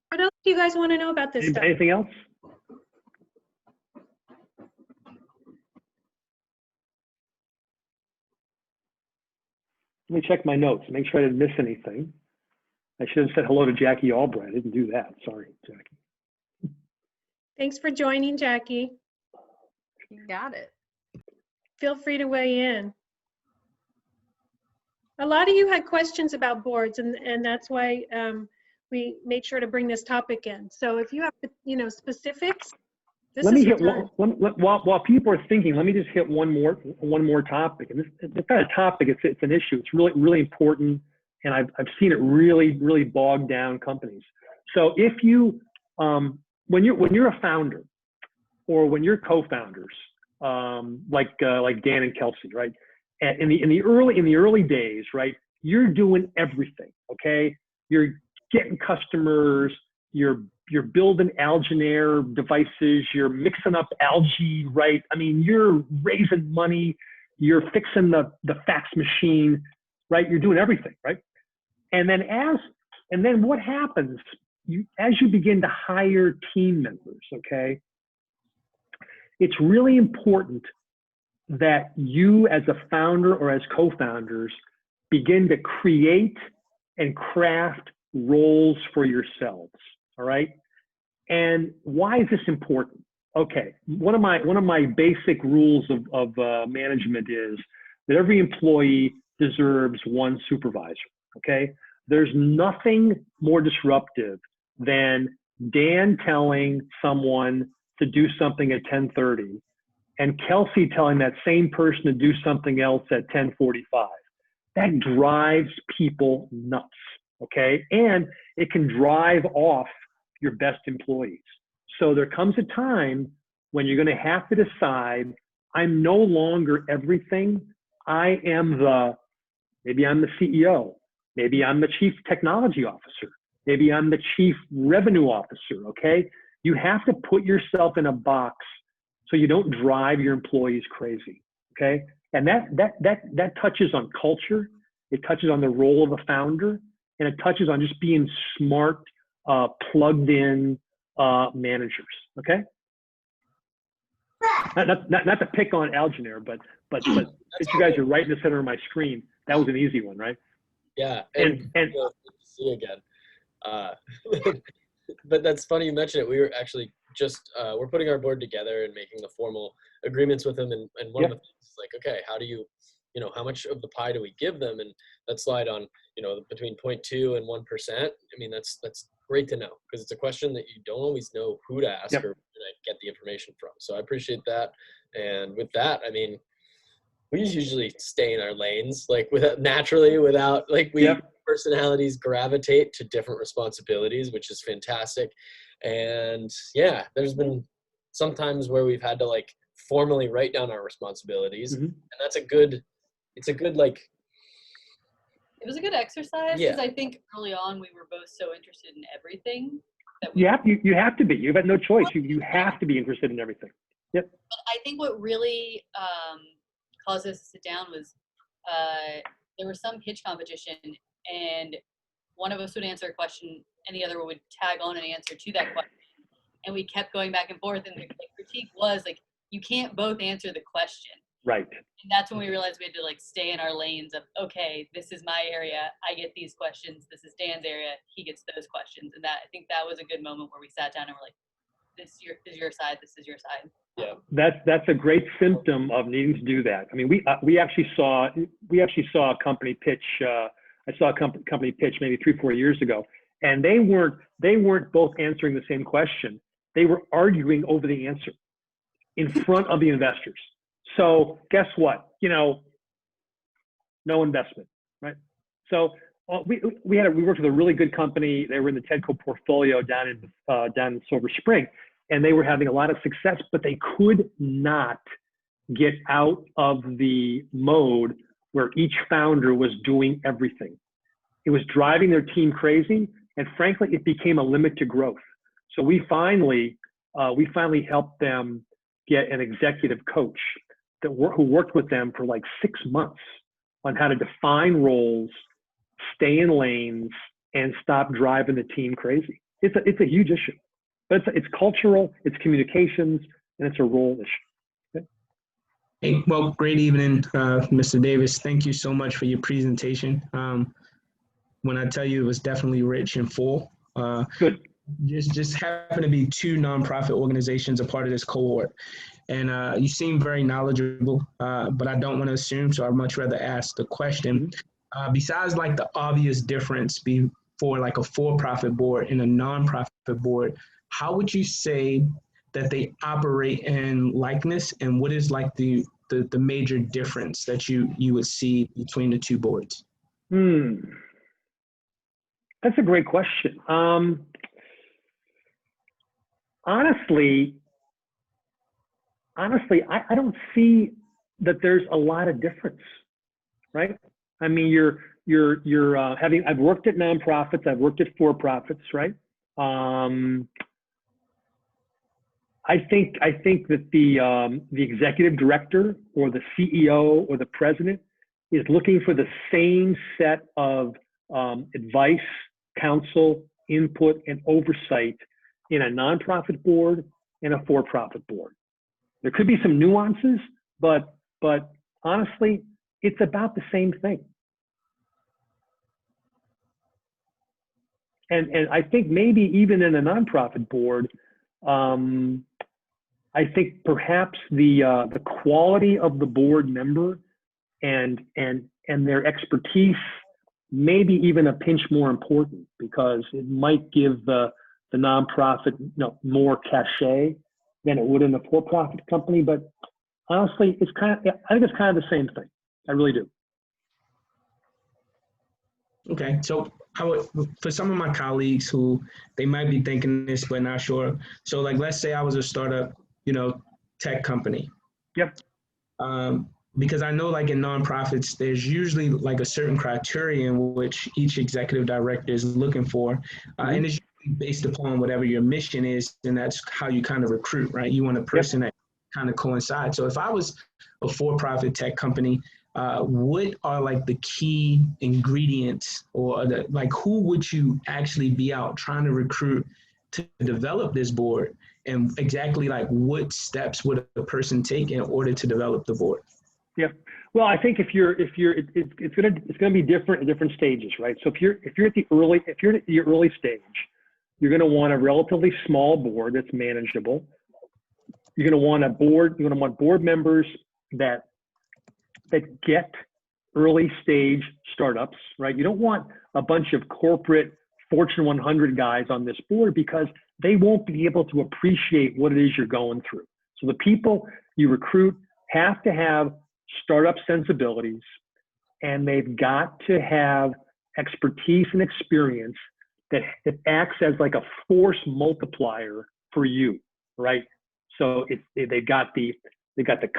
What else do you guys want to know about this stuff? Anything else? Let me check my notes, make sure I didn't miss anything. I should have said hello to Jackie Albright. I didn't do that. Sorry, Jackie. Thanks for joining, Jackie. You got it. Feel free to weigh in. A lot of you had questions about boards, and that's why we made sure to bring this topic in. So if you have, specifics, Let me hit one, while people are thinking, let me just hit one more topic. And it's not a topic, it's an issue. It's really, really important. And I've seen it really, really bog down companies. So if you, when you're a founder, or when you're co-founders, like Dan and Kelsey, right? And in the early days, right? You're doing everything, okay? You're getting customers, you're building alginate devices, you're mixing up algae, right? I mean, you're raising money, you're fixing the fax machine, right? You're doing everything, right? And then what happens? As you begin to hire team members, okay? It's really important that you as a founder or as co-founders begin to create and craft roles for yourselves, all right? And why is this important? Okay, one of my basic rules of management is that every employee deserves one supervisor, okay? There's nothing more disruptive than Dan telling someone to do something at 10:30 and Kelsey telling that same person to do something else at 10:45. That drives people nuts, okay? And it can drive off your best employees. So there comes a time when you're gonna have to decide, I'm no longer everything. I am maybe I'm the CEO, maybe I'm the chief technology officer, maybe I'm the chief revenue officer, okay? You have to put yourself in a box so you don't drive your employees crazy, okay? And that touches on culture, it touches on the role of a founder, and it touches on just being smart, plugged in managers, okay? Not to pick on Alginare, but since you guys are right in the center of my screen, that was an easy one, right? Yeah, and good to see you again. But that's funny you mentioned it. We were actually just, we're putting our board together and making the formal agreements with them. And one of the things is like, okay, how do you, how much of the pie do we give them? And that slide on, between 0.2 and 1%. I mean, that's great to know, because it's a question that you don't always know who to ask or where to get the information from. So I appreciate that. And with that, I mean, we usually stay in our lanes, like naturally without like personalities gravitate to different responsibilities, which is fantastic. And yeah, there's been some times where we've had to like formally write down our responsibilities, and it's a good like. It was a good exercise because I think early on we were both so interested in everything that we you have to be. You've had no choice. You have to be interested in everything. Yep. But I think what really caused us to sit down was there was some pitch competition, and one of us would answer a question and the other would tag on an answer to that question. And we kept going back and forth, and the critique was like, you can't both answer the question. Right. And that's when we realized we had to like stay in our lanes of, okay, this is my area. I get these questions. This is Dan's area. He gets those questions. And that, I think that was a good moment where we sat down and we're like, this is your side. This is your side. Yeah. That's a great symptom of needing to do that. I mean, we actually saw a company pitch. I saw a company pitch maybe 3-4 years ago, and they weren't both answering the same question. They were arguing over the answer in front of the investors. So guess what? You know, no investment, right? So we worked with a really good company. They were in the Tedco portfolio down in Silver Spring, and they were having a lot of success, but they could not get out of the mode where each founder was doing everything. It was driving their team crazy, and frankly, it became a limit to growth. So we finally helped them get an executive coach who worked with them for like 6 months on how to define roles, stay in lanes, and stop driving the team crazy. It's a huge issue, but it's cultural, it's communications, and it's a role issue. Okay? Hey, well, great evening, Mr. Davis. Thank you so much for your presentation. When I tell you it was definitely rich and full. Good. Just happen to be 2 nonprofit organizations a part of this cohort. And you seem very knowledgeable, but I don't want to assume, so I'd much rather ask the question. Besides like the obvious difference for like a for-profit board and a nonprofit board, how would you say that they operate in likeness, and what is like the major difference that you would see between the 2 boards? That's a great question. Honestly, I don't see that there's a lot of difference, right? I mean, I've worked at nonprofits, I've worked at for-profits, right? I think that the executive director or the CEO or the president is looking for the same set of advice, counsel, input, and oversight in a nonprofit board and a for-profit board. There could be some nuances, but honestly, it's about the same thing. And I think maybe even in a nonprofit board, I think perhaps the quality of the board member and their expertise maybe even a pinch more important, because it might give the nonprofit more cachet than it would in a for-profit company. But honestly, I think it's kind of the same thing. I really do. Okay, so for some of my colleagues who they might be thinking this but not sure. So like, let's say I was a startup, tech company. Yep. Because I know like in nonprofits, there's usually like a certain criteria in which each executive director is looking for. And it's usually based upon whatever your mission is, and that's how you kind of recruit, right? You want a person that kind of coincides. So if I was a for-profit tech company, what are like the key ingredients, or who would you actually be out trying to recruit to develop this board, and exactly like what steps would a person take in order to develop the board? Yeah. Well, I think it's gonna be different at different stages, right? So if you're at the early stage, you're gonna want a relatively small board that's manageable. You're gonna want board members that get early stage startups, right? You don't want a bunch of corporate Fortune 100 guys on this board, because they won't be able to appreciate what it is you're going through. So the people you recruit have to have startup sensibilities, and they've got to have expertise and experience that acts as like a force multiplier for you, right? So they've got the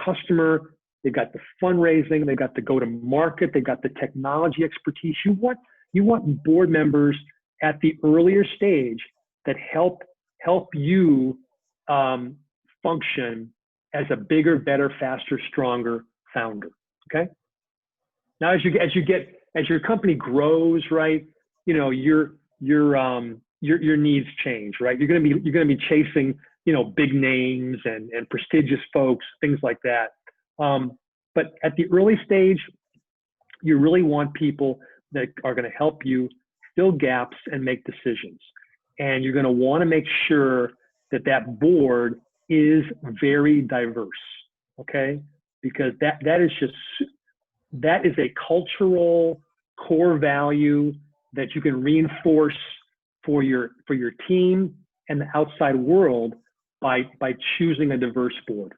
customer, they've got the fundraising, they've got the go-to-market, they've got the technology expertise. You want board members at the earlier stage that help you function as a bigger, better, faster, stronger founder. Okay. Now, as your company grows, right, your needs change, right? You're gonna be chasing big names and prestigious folks, things like that. But at the early stage, you really want people that are going to help you fill gaps and make decisions. And you're going to want to make sure that that board is very diverse, okay? Because that is a cultural core value that you can reinforce for your team and the outside world by choosing a diverse board.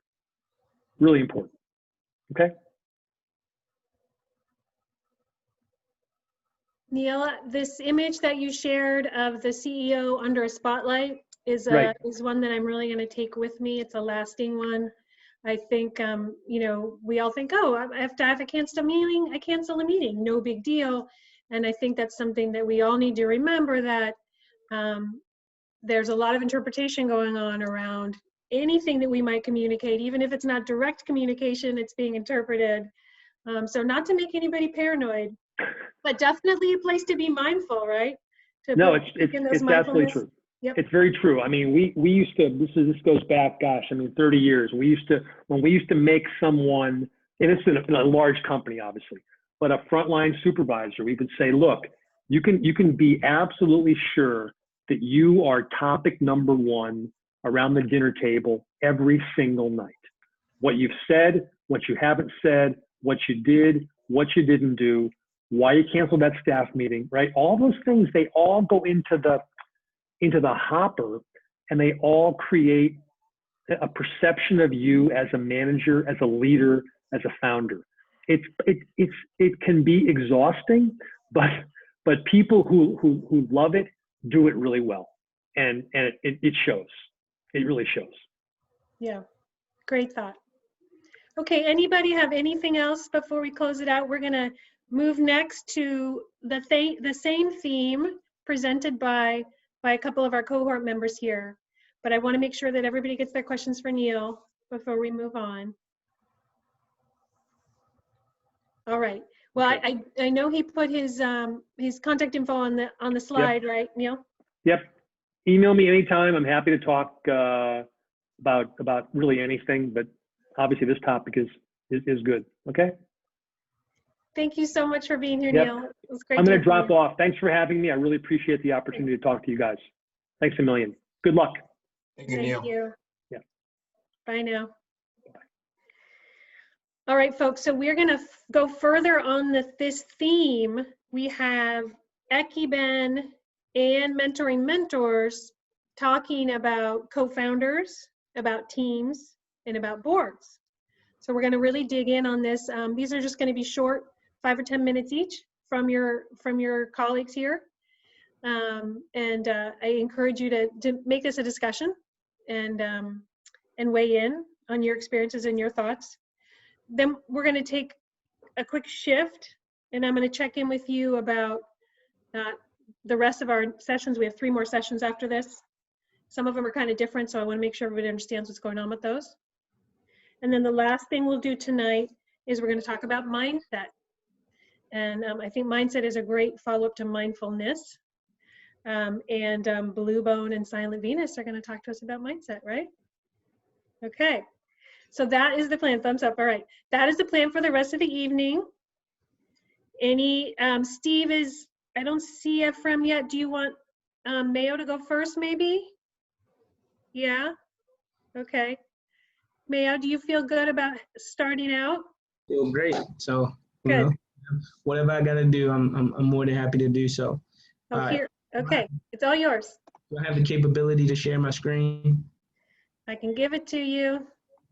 Really important. Okay. Neil, this image that you shared of the CEO under a spotlight is Right. is one that I'm really going to take with me. It's a lasting one. I think, you know, we all think, oh, if I cancel a meeting, I cancel a meeting, no big deal. And I think that's something that we all need to remember, that there's a lot of interpretation going on around anything that we might communicate, even if it's not direct communication, it's being interpreted. So not to make anybody paranoid, but definitely a place to be mindful, right? No, it's absolutely true. Yep. It's very true. I mean, we used to, this goes back, gosh, I mean, 30 years. When we used to make someone, and it's in a large company, obviously, but a frontline supervisor, we would say, look, you can be absolutely sure that you are topic number one around the dinner table every single night. What you've said, what you haven't said, what you did, what you didn't do, why you canceled that staff meeting, right? All those things, they all go into the hopper, and they all create a perception of you as a manager, as a leader, as a founder. It can be exhausting, but people who love it do it really well, and it shows. It really shows. Yeah, great thought. Okay, anybody have anything else before we close it out? We're gonna move next to the same theme presented by a couple of our cohort members here, but I want to make sure that everybody gets their questions for Neil before we move on. All right. Well, Okay. I know he put his contact info on the slide, right, Neil? Yep. Email me anytime. I'm happy to talk about really anything, but obviously this topic is good. Okay. Thank you so much for being here, Yep. Neil. It was great. I'm going to to hear drop from you. off. Thanks for having me. I really appreciate the opportunity to talk to you guys. Thanks a million. Good luck. Thank you, Thank Neil. you. Yeah. Bye now. All right, folks. So we're going to go further on this theme. We have Ephrem and Mentoring Mentors talking about co-founders, about teams, and about boards. So we're going to really dig in on this. These are just going to be short, 5 or 10 minutes each from your colleagues here. I encourage you to make this a discussion and weigh in on your experiences and your thoughts. Then we're going to take a quick shift, and I'm going to check in with you about the rest of our sessions. We have 3 more sessions after this. Some of them are kind of different, so I want to make sure everybody understands what's going on with those. And then the last thing we'll do tonight is we're going to talk about mindset. And I think mindset is a great follow-up to mindfulness. Blue Bone and Silent Venus are going to talk to us about mindset, right? Okay. So that is the plan. Thumbs up. All right. That is the plan for the rest of the evening. Steve is, I don't see Ephrem yet. Do you want Mayo to go first, maybe? Yeah? Okay. Mayo, do you feel good about starting out? Feel great. So, Good. you know, whatever I gotta do, I'm more than happy to do so. Oh, here. Okay. It's all yours. Do I have the capability to share my screen? I can give it to you.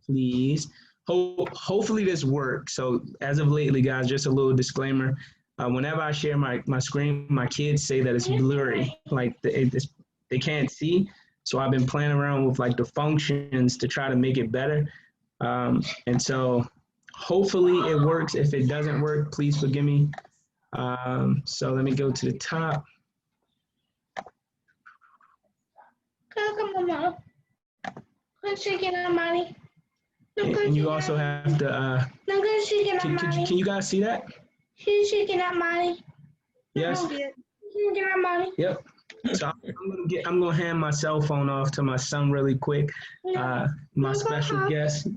Please. Hopefully this works. So as of lately, guys, just a little disclaimer. Whenever I share my screen, my kids say that it's blurry, like they can't see. So I've been playing around with like the functions to try to make it better. And so hopefully it works. If it doesn't work, please forgive me. So let me go to the top. And you also have to, can you guys see that? She's shaking at mommy. Yes? See it? She's shaking at mommy. Yep. So I'm gonna hand my cell phone off to my son really quick, my special guest.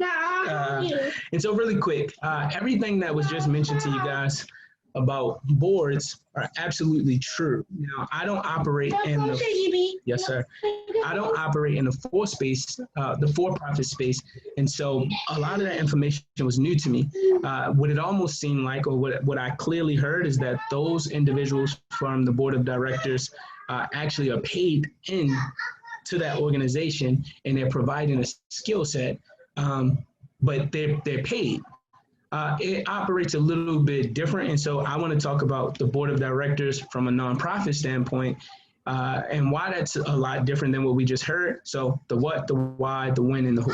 And so really quick, everything that was just mentioned to you guys about boards are absolutely true. Now, I don't operate in the, yes, sir. I don't operate in the for-profit space. And so a lot of that information was new to me. What it almost seemed like, or what I clearly heard, is that those individuals from the board of directors actually are paid in to that organization, and they're providing a skill set, but they're paid. It operates a little bit different. And so I want to talk about the board of directors from a nonprofit standpoint, and why that's a lot different than what we just heard. So the what, the why, the when, and the who.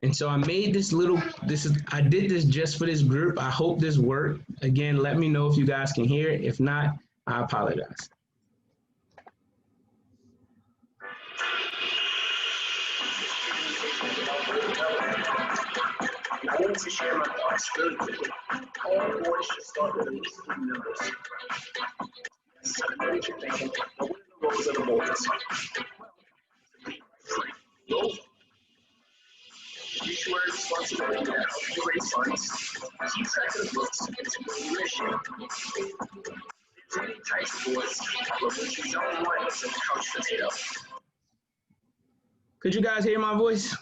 And so I made I did this just for this group. I hope this worked. Again, let me know if you guys can hear it. If not, I apologize. I wanted to share my thoughts really quickly. All boards should start with at least 3 members. Yes, I know what you're thinking, but what are the roles of the boards? Well, fiduciary responsibility to help you raise funds, keep track of the books, and support your mission. There's many types of boards, but we choose our own one as a couch potato. Could you guys hear my voice?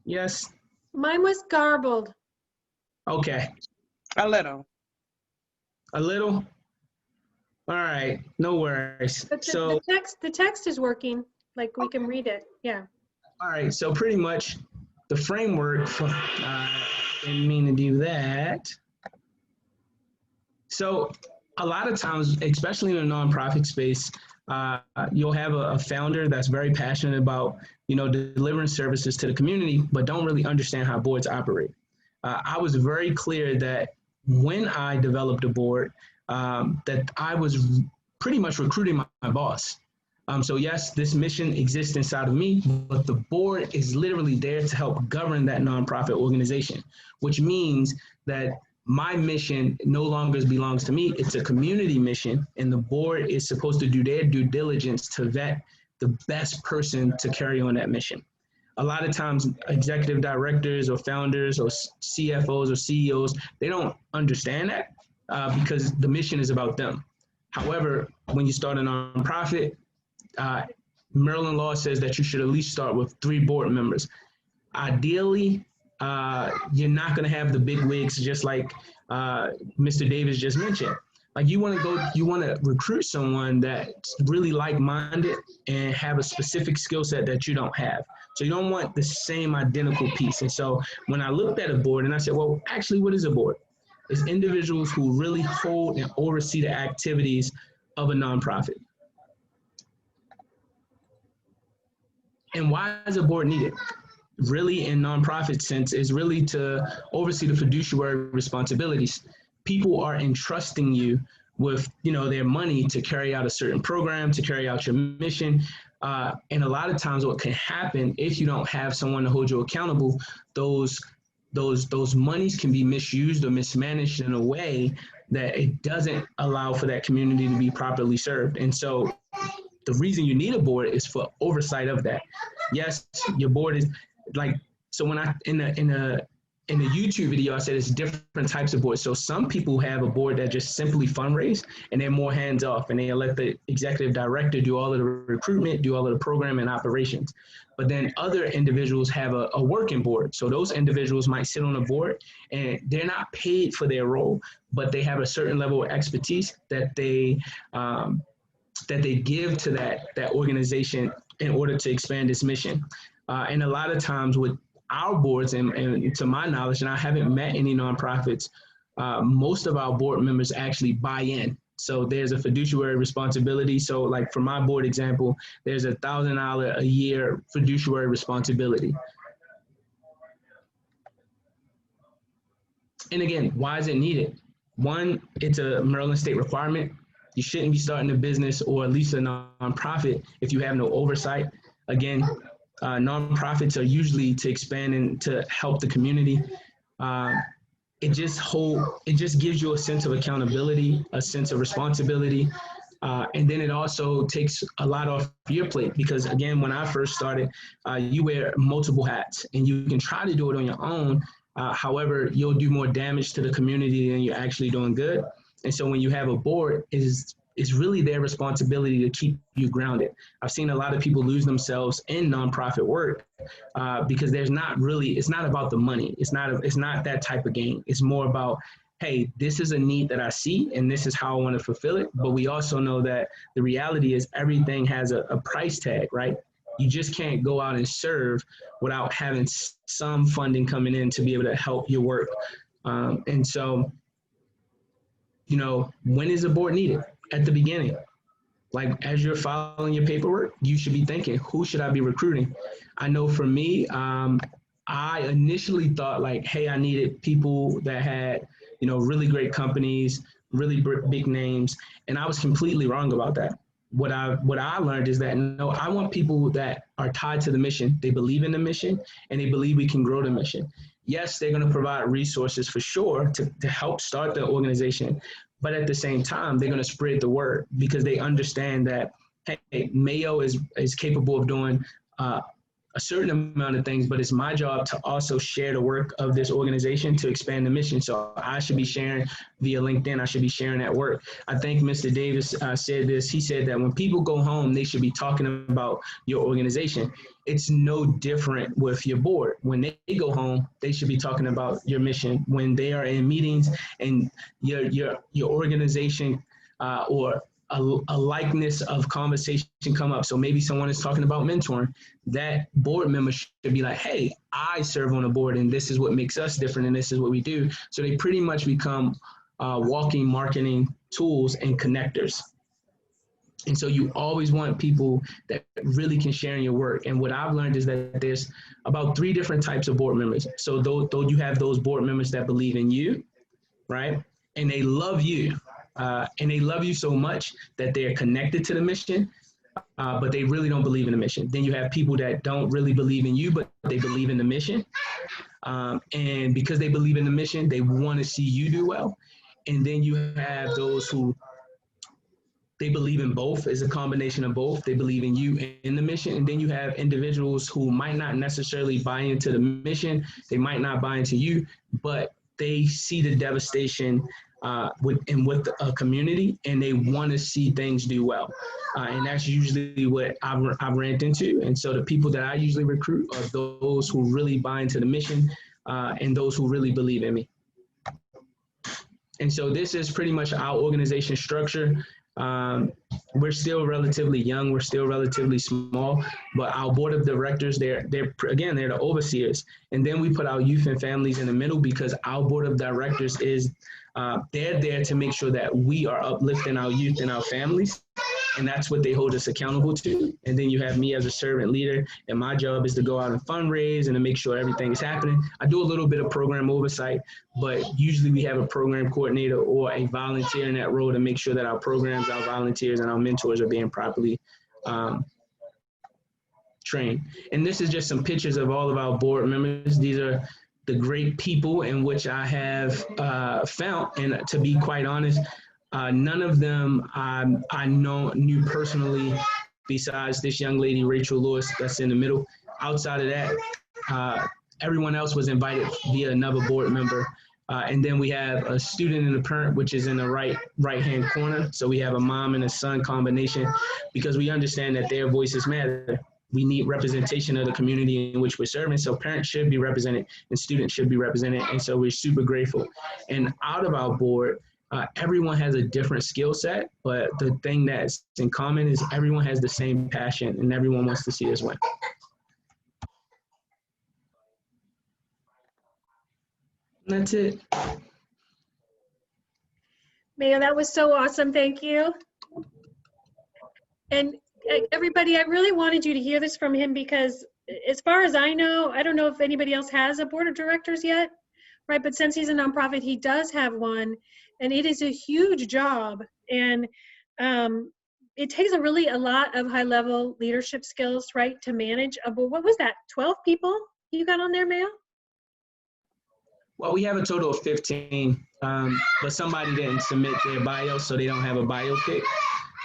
Yes. Mine was garbled. Okay. A little. A little? All right. No worries. But the text is working. Like we can read it. Yeah. All right. So pretty much the framework for, didn't mean to do that. So a lot of times, especially in a nonprofit space, you'll have a founder that's very passionate about, delivering services to the community, but don't really understand how boards operate. I was very clear that when I developed a board, that I was pretty much recruiting my boss. So yes, this mission exists inside of me, but the board is literally there to help govern that nonprofit organization, which means that my mission no longer belongs to me. It's a community mission, and the board is supposed to do their due diligence to vet the best person to carry on that mission. A lot of times, executive directors or founders or CFOs or CEOs, they don't understand that because the mission is about them. However, when you start a nonprofit, Maryland law says that you should at least start with 3 board members. Ideally, you're not going to have the big wigs, just like Mr. Davis just mentioned. Like you want to recruit someone that's really like-minded and have a specific skill set that you don't have. So you don't want the same identical piece. And so when I looked at a board and I said, well, actually, what is a board? It's individuals who really hold and oversee the activities of a nonprofit. And why is a board needed? Really, in nonprofit sense, is really to oversee the fiduciary responsibilities. People are entrusting you with, their money to carry out a certain program, to carry out your mission. And a lot of times what can happen if you don't have someone to hold you accountable, those monies can be misused or mismanaged in a way that it doesn't allow for that community to be properly served. And so the reason you need a board is for oversight of that. Yes, your board is like, so when I, in the YouTube video, I said it's different types of boards. So some people have a board that just simply fundraise and they're more hands off and they let the executive director do all of the recruitment, do all of the program and operations. But then other individuals have a working board. So those individuals might sit on a board and they're not paid for their role, but they have a certain level of expertise that they give to that organization in order to expand its mission. And a lot of times with our boards, and to my knowledge, and I haven't met any nonprofits, most of our board members actually buy in. So there's a fiduciary responsibility. So like for my board example, there's $1,000 a year fiduciary responsibility. And again, why is it needed? One, it's a Maryland state requirement. You shouldn't be starting a business or at least a nonprofit if you have no oversight. Again, nonprofits are usually to expand and to help the community. it just gives you a sense of accountability, a sense of responsibility. And then it also takes a lot off your plate because, again, when I first started, you wear multiple hats and you can try to do it on your own. However, you'll do more damage to the community than you're actually doing good. And so when you have a board, it's really their responsibility to keep you grounded. I've seen a lot of people lose themselves in nonprofit work because it's not about the money. It's not that type of game. It's more about, hey, this is a need that I see and this is how I want to fulfill it. But we also know that the reality is everything has a price tag, right? You just can't go out and serve without having some funding coming in to be able to help your work. And so, you know, when is a board needed? At the beginning. Like as you're following your paperwork, you should be thinking, who should I be recruiting? I know for me, I initially thought like, hey, I needed people that had, you know, really great companies, really big names. And I was completely wrong about that. What I learned is that, no, I want people that are tied to the mission. They believe in the mission and they believe we can grow the mission. Yes, they're going to provide resources for sure to help start the organization. But at the same time, they're going to spread the word because they understand that, hey, Mayo is capable of doing a certain amount of things, but it's my job to also share the work of this organization to expand the mission. So I should be sharing via LinkedIn. I should be sharing at work. I think Mr. Davis said this. He said that when people go home, they should be talking about your organization. It's no different with your board. When they go home, they should be talking about your mission. When they are in meetings and your organization or a likeness of conversation come up. So maybe someone is talking about mentoring. That board member should be like, hey, I serve on a board and this is what makes us different and this is what we do. So they pretty much become walking marketing tools and connectors. And so you always want people that really can share in your work. And what I've learned is that there's about 3 different types of board members. So though you have those board members that believe in you, right? And they love you. And they love you so much that they're connected to the mission, but they really don't believe in the mission. Then you have people that don't really believe in you, but they believe in the mission. And because they believe in the mission, they want to see you do well. And then you have those who they believe in both. It's a combination of both. They believe in you and in the mission. And then you have individuals who might not necessarily buy into the mission. They might not buy into you, but they see the devastation with a community, and they want to see things do well. And that's usually what I've ran into. And so the people that I usually recruit are those who really buy into the mission and those who really believe in me. And so this is pretty much our organization structure. We're still relatively young. We're still relatively small, but our board of directors, they're the overseers. And then we put our youth and families in the middle because our board of directors they're there to make sure that we are uplifting our youth and our families. And that's what they hold us accountable to. And then you have me as a servant leader, and my job is to go out and fundraise and to make sure everything is happening. I do a little bit of program oversight, but usually we have a program coordinator or a volunteer in that role to make sure that our programs, our volunteers, and our mentors are being properly trained. And this is just some pictures of all of our board members. These are the great people in which I have found, and to be quite honest, none of them I knew personally besides this young lady, Rachel Lewis, that's in the middle. Outside of that, everyone else was invited via another board member. And then we have a student and a parent, which is in the right-hand corner. So we have a mom and a son combination because we understand that their voices matter. We need representation of the community in which we're serving. So parents should be represented and students should be represented. And so we're super grateful. And out of our board, everyone has a different skill set, but the thing that's in common is everyone has the same passion and everyone wants to see us win. That's it. Mayo, that was so awesome. Thank you. And everybody, I really wanted you to hear this from him because as far as I know, I don't know if anybody else has a board of directors yet, right? But since he's a nonprofit, he does have one, and it is a huge job. And it takes a lot of high-level leadership skills, right, to manage a board. What was that, 12 people you got on there, Mayo? Well, we have a total of 15, but somebody didn't submit their bio, so they don't have a biopic.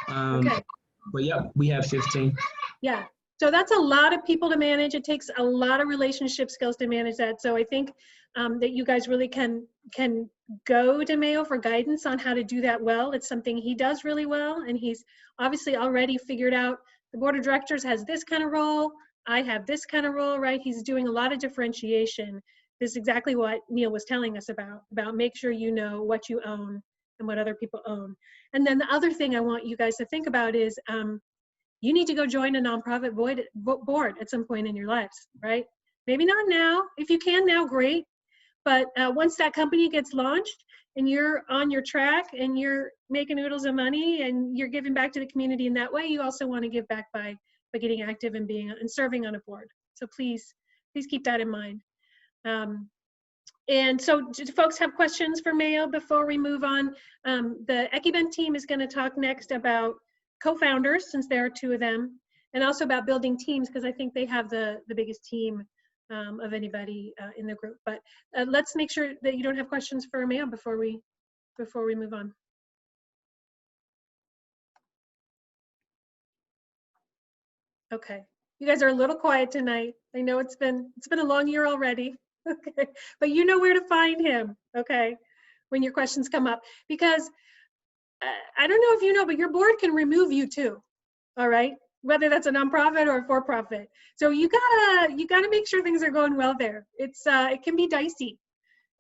Okay. But yep, we have 15. Yeah. So that's a lot of people to manage. It takes a lot of relationship skills to manage that. So I think that you guys really can go to Mayo for guidance on how to do that well. It's something he does really well, and he's obviously already figured out the board of directors has this kind of role. I have this kind of role, right? He's doing a lot of differentiation. This is exactly what Neil was telling us about make sure you know what you own and what other people own. And then the other thing I want you guys to think about is you need to go join a nonprofit board at some point in your lives, right? Maybe not now. If you can now, great. But once that company gets launched and you're on your track and you're making oodles of money and you're giving back to the community in that way, you also want to give back by getting active and serving on a board. So please keep that in mind. And so do folks have questions for Mayo before we move on? The Ephrem team is going to talk next about co-founders, since there are two of them, and also about building teams, because I think they have the biggest team of anybody in the group. But let's make sure that you don't have questions for Mayo before we move on. Okay, you guys are a little quiet tonight. I know it's been a long year already. Okay, but you know where to find him. Okay, when your questions come up, because I don't know if you know, but your board can remove you too. All right, whether that's a nonprofit or a for-profit. So you gotta make sure things are going well there. It can be dicey,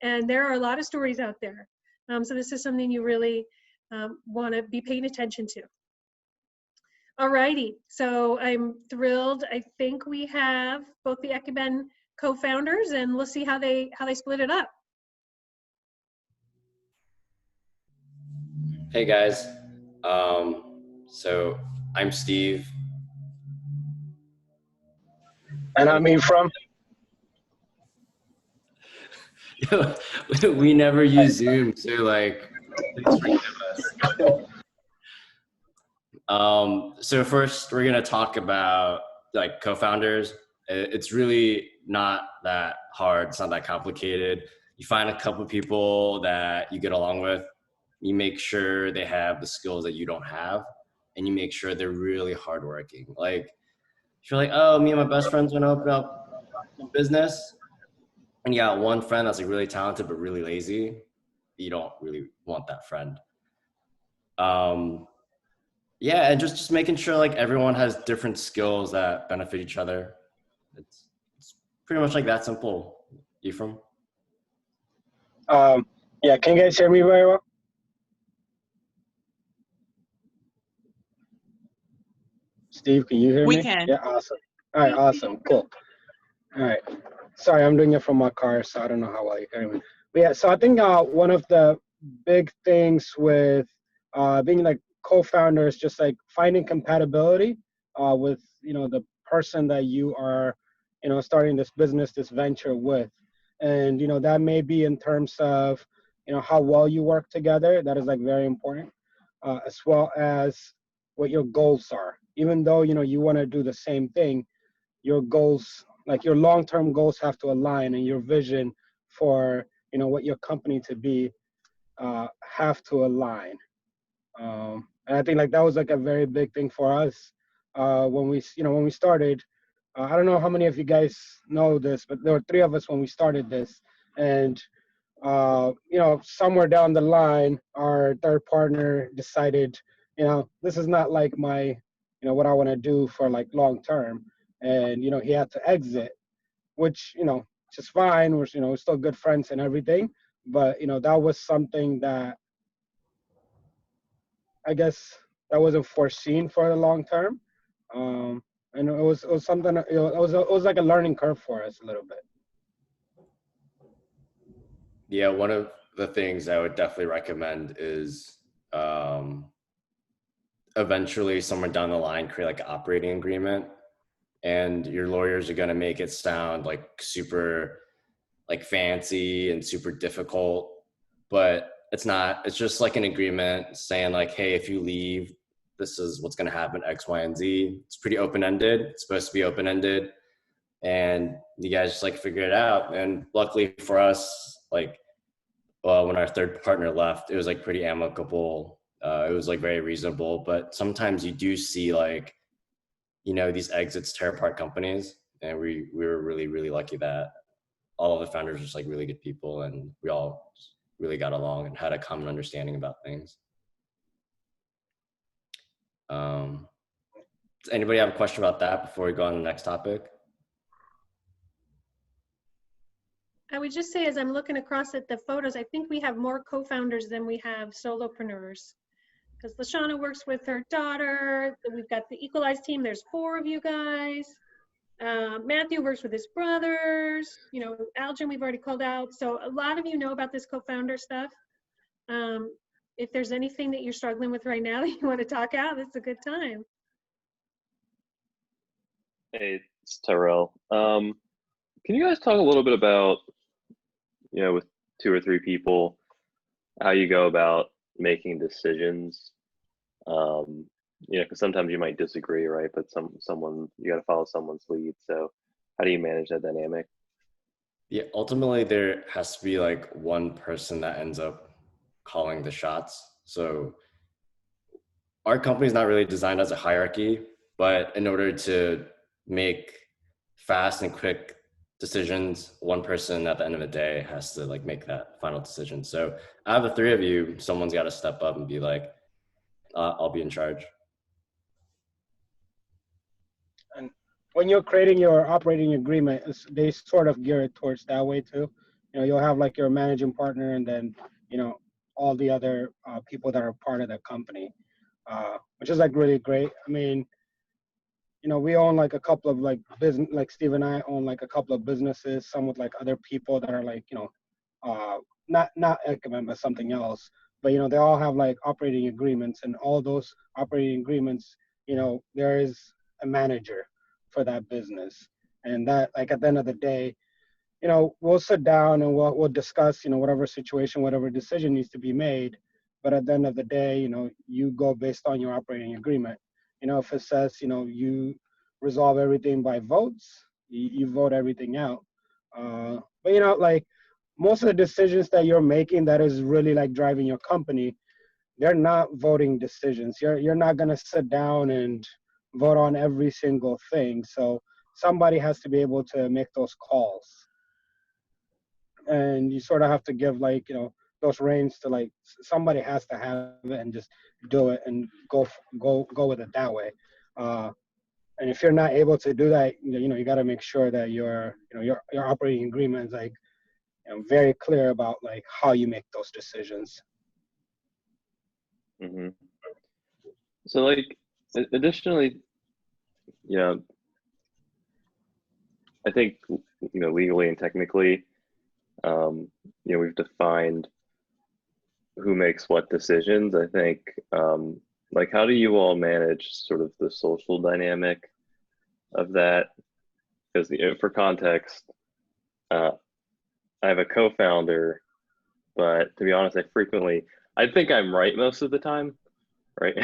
and there are a lot of stories out there. So this is something you really want to be paying attention to. All righty, so I'm thrilled. I think we have both the Ephrem co-founders, and we'll see how they split it up. Hey guys, so I'm Steve. And I'm Ephrem. We never use Zoom, so like, please forgive us. So first we're gonna talk about like co-founders. It's really not that hard. It's not that complicated. You find a couple of people that you get along with. You make sure they have the skills that you don't have, and you make sure they're really hardworking. Like, if you're like, oh, me and my best friends want to open up a business, and you got one friend that's like really talented but really lazy, you don't really want that friend. Yeah, and just making sure like everyone has different skills that benefit each other. It's pretty much like that simple. Ephrem? Yeah, can you guys hear me very well? Steve, can you hear me? We can. Yeah, awesome. All right, awesome, cool. All right, sorry, I'm doing it from my car, so I don't know how well you can hear me. But yeah, so I think one of the big things with being like co-founder is just like finding compatibility with, you know, the person that you are, you know, starting this business, this venture with. And, you know, that may be in terms of, you know, how well you work together. That is like very important, as well as what your goals are. Even though, you know, you want to do the same thing, your goals, like your long-term goals have to align, and your vision for, you know, what your company to be have to align. And I think like that was like a very big thing for us when we started. I don't know how many of you guys know this, but there were 3 of us when we started this. And, you know, somewhere down the line, our third partner decided, you know, this is not like my, you know, what I want to do for like long term. And, you know, he had to exit, which, you know, just fine. We're, you know, we're still good friends and everything. But, you know, that was something that I guess that wasn't foreseen for the long term. And it was something, you know, it was like a learning curve for us a little bit. Yeah, one of the things I would definitely recommend is eventually somewhere down the line create like an operating agreement, and your lawyers are going to make it sound like super like fancy and super difficult, but it's not. It's just like an agreement saying like, hey, if you leave, this is what's going to happen, X, Y, and Z. It's pretty open-ended. It's supposed to be open-ended, and you guys just like figure it out. And luckily for us, like, well, when our third partner left, it was like pretty amicable. It was like very reasonable, but sometimes you do see like, you know, these exits tear apart companies. And we were really, really lucky that all of the founders were just like really good people, and we all really got along and had a common understanding about things. Does anybody have a question about that before we go on to the next topic? I would just say, as I'm looking across at the photos, I think we have more co-founders than we have solopreneurs. Because Lashana works with her daughter. We've got the Equalize team. There's 4 of you guys. Matthew works with his brothers. You know, Algin, we've already called out. So a lot of you know about this co-founder stuff. If there's anything that you're struggling with right now that you want to talk out, it's a good time. Hey, it's Tyrell. Can you guys talk a little bit about, you know, with 2 or 3 people, how you go about making decisions? You know, because sometimes you might disagree, right? But someone, you got to follow someone's lead. So how do you manage that dynamic? Yeah, ultimately there has to be like one person that ends up calling the shots. So our company is not really designed as a hierarchy, but in order to make fast and quick decisions, one person at the end of the day has to like make that final decision. So out of the 3 of you, someone's got to step up and be like, I'll be in charge. And when you're creating your operating agreement, they sort of gear it towards that way too. You know, you'll have like your managing partner, and then, you know, all the other people that are part of the company, which is like really great. I mean, you know, we own like a couple of like business, like Steve and I own like a couple of businesses, some with like other people that are like, you know, not Ephrem, but something else. But, you know, they all have like operating agreements, and all those operating agreements, you know, there is a manager for that business. And that, like, at the end of the day, you know, we'll sit down and we'll discuss, you know, whatever situation, whatever decision needs to be made. But at the end of the day, you know, you go based on your operating agreement. You know, if it says, you know, you resolve everything by votes, you vote everything out. But, you know, like most of the decisions that you're making that is really like driving your company, they're not voting decisions. You're not going to sit down and vote on every single thing. So somebody has to be able to make those calls. And you sort of have to give like, you know, those reins to like, somebody has to have it and just do it and go with it that way. And if you're not able to do that, you know, you got to make sure that your operating agreement is like, you know, very clear about like how you make those decisions. Mm-hmm. So like, additionally, you know, I think, you know, legally and technically, you know, we've defined who makes what decisions. I think, like, how do you all manage sort of the social dynamic of that? Because, you know, for context, I have a co-founder, but to be honest, I think I'm right most of the time, right?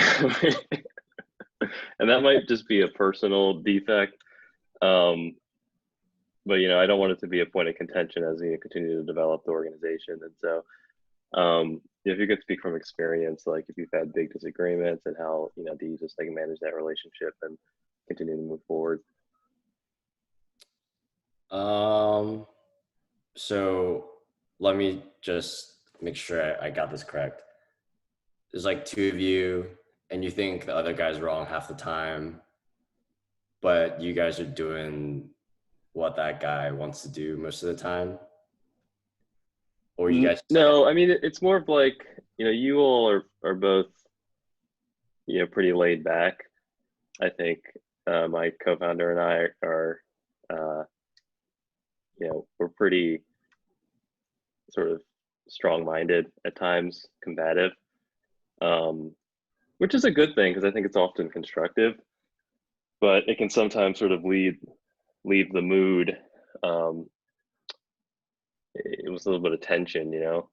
And that might just be a personal defect. But, you know, I don't want it to be a point of contention as we continue to develop the organization. And so, if you could speak from experience, like if you've had big disagreements and how, you know, do you just like manage that relationship and continue to move forward? So let me just make sure I got this correct. There's like 2 of you, and you think the other guy's wrong half the time, but you guys are doing what that guy wants to do most of the time? Or you guys? No, I mean, it's more of like, you know, you all are both, you know, pretty laid back. I think my co-founder and I are, you know, we're pretty sort of strong-minded at times, combative, which is a good thing because I think it's often constructive, but it can sometimes sort of leave the mood. It was a little bit of tension, you know,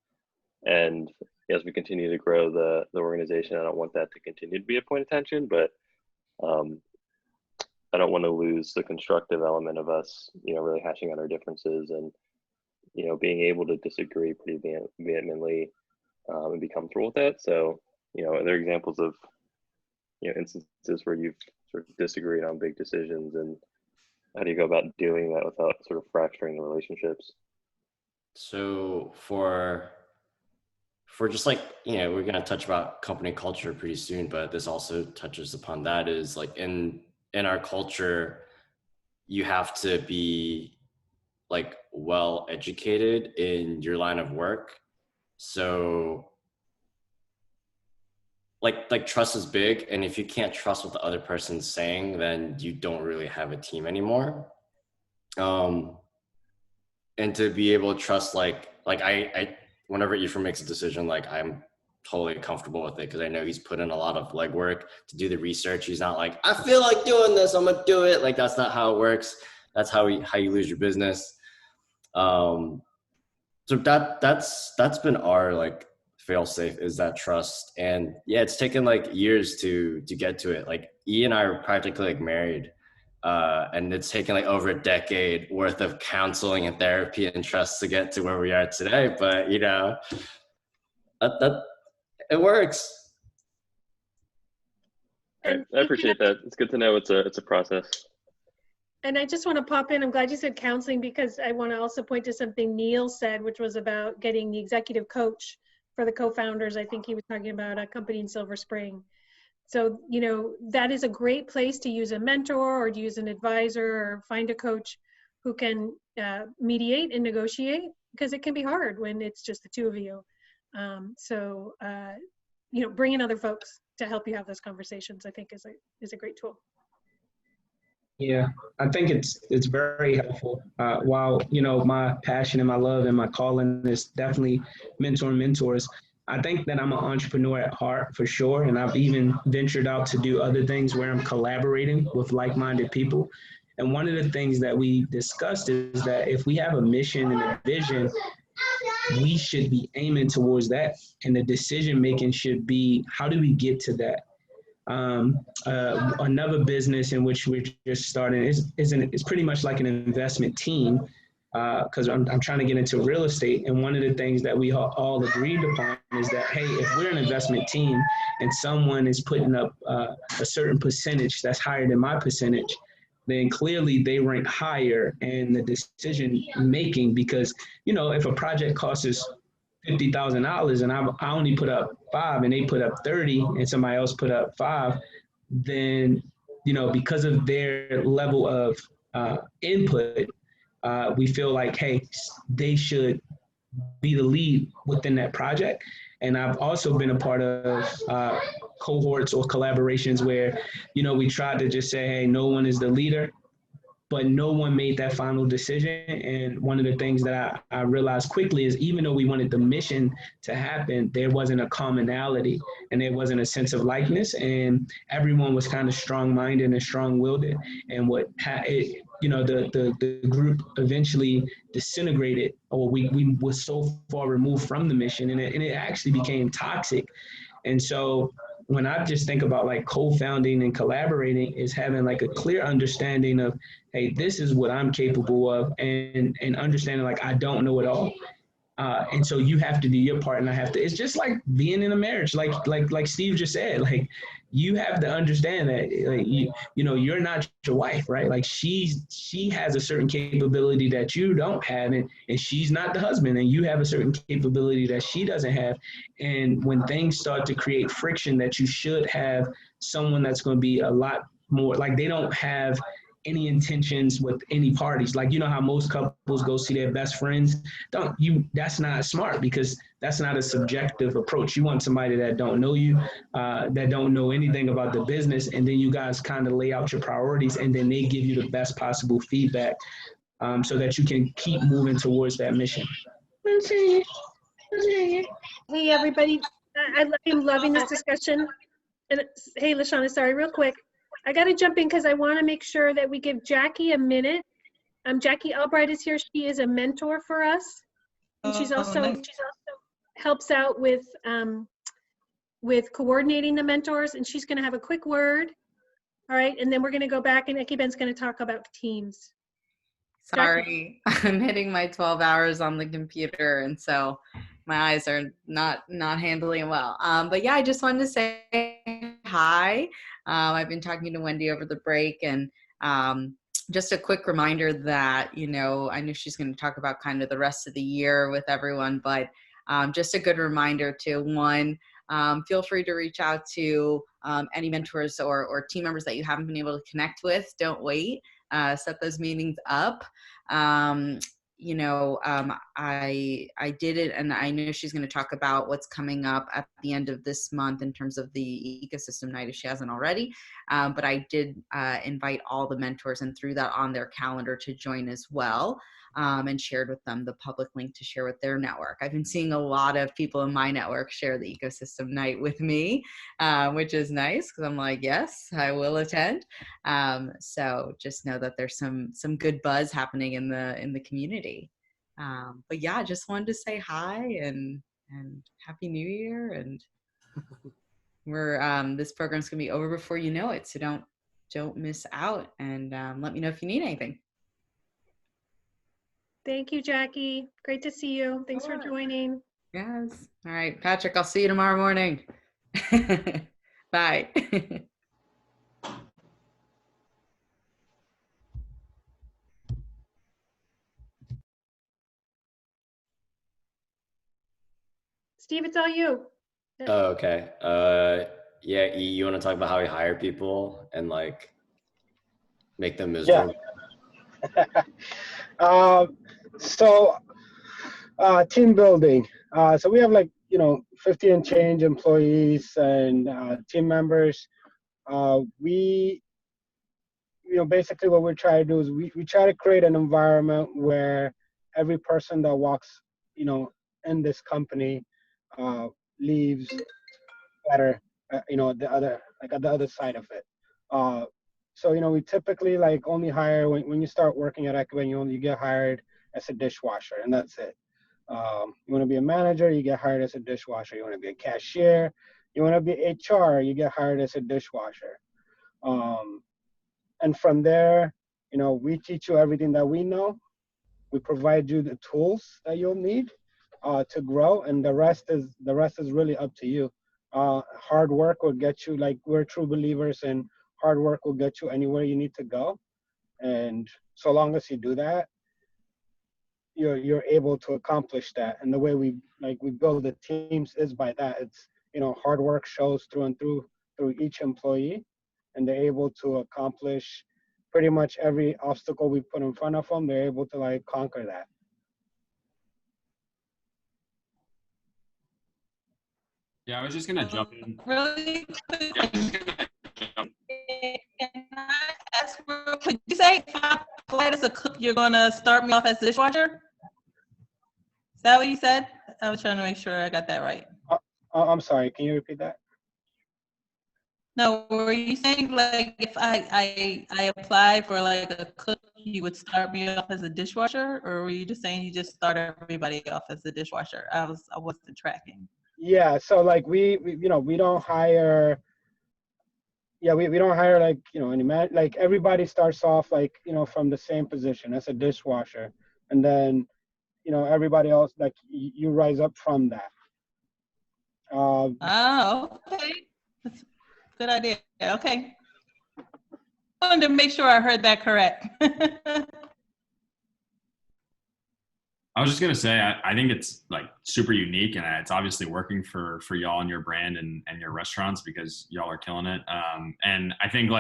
and as we continue to grow the organization, I don't want that to continue to be a point of tension, but I don't want to lose the constructive element of us, you know, really hashing out our differences and, you know, being able to disagree pretty vehemently and be comfortable with that. So, you know, are there examples of, you know, instances where you've sort of disagreed on big decisions, and how do you go about doing that without sort of fracturing the relationships? So for just like, you know, we're going to touch about company culture pretty soon, but this also touches upon that, is like in our culture, you have to be like well educated in your line of work. So like trust is big, and if you can't trust what the other person's saying, then you don't really have a team anymore. And to be able to trust, like I whenever Ephrem makes a decision, like I'm totally comfortable with it because I know he's put in a lot of legwork to do the research. He's not like, I feel like doing this, I'm gonna do it. Like that's not how it works. That's how you lose your business. So that's been our like fail safe, is that trust. And yeah, it's taken like years to get to it. Like E and I are practically like married. And it's taken like over a decade worth of counseling and therapy and trust to get to where we are today. But you know, that it works. I appreciate that. It's good to know it's a process. And I just want to pop in, I'm glad you said counseling, because I want to also point to something Neil said, which was about getting the executive coach for the co-founders. I think he was talking about a company in Silver Spring. So, you know, that is a great place to use a mentor or to use an advisor or find a coach who can mediate and negotiate, because it can be hard when it's just the two of you. You know, bring in other folks to help you have those conversations, I think is a great tool. Yeah, I think it's very helpful. While, you know, my passion and my love and my calling is definitely mentoring mentors, I think that I'm an entrepreneur at heart for sure. And I've even ventured out to do other things where I'm collaborating with like-minded people. And one of the things that we discussed is that if we have a mission and a vision, we should be aiming towards that. And the decision-making should be, how do we get to that? Another business in which we're just starting is pretty much like an investment team, because I'm trying to get into real estate. And one of the things that we all agreed upon is that, hey, if we're an investment team and someone is putting up a certain percentage that's higher than my percentage, then clearly they rank higher in the decision making. Because, you know, if a project costs us $50,000 and I only put up 5 and they put up 30 and somebody else put up 5, then, you know, because of their level of input, we feel like, hey, they should be the lead within that project. And I've also been a part of cohorts or collaborations where, you know, we tried to just say, hey, no one is the leader, but no one made that final decision. And one of the things that I realized quickly is, even though we wanted the mission to happen, there wasn't a commonality and there wasn't a sense of likeness, and everyone was kind of strong-minded and strong-willed. And the group eventually disintegrated, or we were so far removed from the mission, and it actually became toxic. And so when I just think about like co-founding and collaborating, is having like a clear understanding of, hey, this is what I'm capable of, and understanding like I don't know it all. And so you have to do your part, and I have to. It's just like being in a marriage, like Steve just said. Like, you have to understand that, like, you know, you're not your wife, right? Like she has a certain capability that you don't have, and she's not the husband, and you have a certain capability that she doesn't have. And when things start to create friction, that you should have someone that's going to be a lot more like, they don't have any intentions with any parties. Like, you know how most couples go see their best friends? That's not smart, because that's not a subjective approach. You want somebody that don't know you, that don't know anything about the business, and then you guys kind of lay out your priorities, and then they give you the best possible feedback, so that you can keep moving towards that mission. Hey, everybody. I'm loving this discussion. And hey, LaShawna, sorry, real quick. I got to jump in because I want to make sure that we give Jackie a minute. Jackie Albright is here. She is a mentor for us. And she's also helps out with coordinating the mentors. And she's going to have a quick word. All right. And then we're going to go back, and Ekiben's going to talk about teams. Sorry, I'm hitting my 12 hours on the computer, and so my eyes are not handling well. But yeah, I just wanted to say hi. I've been talking to Wendy over the break, and just a quick reminder that, I know she's going to talk about kind of the rest of the year with everyone, but just a good reminder to one, feel free to reach out to any mentors or team members that you haven't been able to connect with. Don't wait. Set those meetings up. I did it, and I know she's going to talk about what's coming up at the end of this month in terms of the ecosystem night if she hasn't already. But I did invite all the mentors and threw that on their calendar to join as well. And shared with them the public link to share with their network. I've been seeing a lot of people in my network share the ecosystem night with me, which is nice because I'm like, yes, I will attend. So just know that there's some good buzz happening in the community. But yeah, just wanted to say hi and Happy New Year. And we're this program's gonna be over before you know it, so don't miss out. And let me know if you need anything. Thank you, Jackie. Great to see you. Thanks for joining. Yes. All right, Patrick, I'll see you tomorrow morning. Bye. Steve, it's all you. Oh, okay. Yeah, you want to talk about how we hire people and like make them miserable? Yeah. Team building. So we have 50 and change employees and team members. We, basically what we try to do is we try to create an environment where every person that walks, in this company leaves better, at the other side of it. So, we typically only hire when you start working at Ephrem, you get hired as a dishwasher, and that's it. You want to be a manager, you get hired as a dishwasher. You want to be a cashier, you want to be HR, you get hired as a dishwasher. And from there, we teach you everything that we know. We provide you the tools that you'll need to grow, and the rest is really up to you. Hard work will get you, we're true believers, and hard work will get you anywhere you need to go. And so long as you do that, you're able to accomplish that. And the way we build the teams is by that. It's hard work shows through and through each employee, and they're able to accomplish pretty much every obstacle we put in front of them. They're able to conquer that. Yeah, I was just gonna jump in. Really quick. Can I ask real quick? Did you say if I applied as a cook, you're gonna start me off as a dishwasher? Is that what you said? I was trying to make sure I got that right. I'm sorry, can you repeat that? No, were you saying if I applied for a cook, you would start me off as a dishwasher, or were you just saying you just start everybody off as a dishwasher? I wasn't tracking. Yeah, so we don't hire. Yeah, we don't hire any man. Everybody starts off from the same position as a dishwasher, and then everybody else you rise up from that. Oh, okay, that's a good idea. Okay, I wanted to make sure I heard that correct. I was just gonna say, I think it's super unique, and it's obviously working for y'all and your brand and your restaurants because y'all are killing it. And I think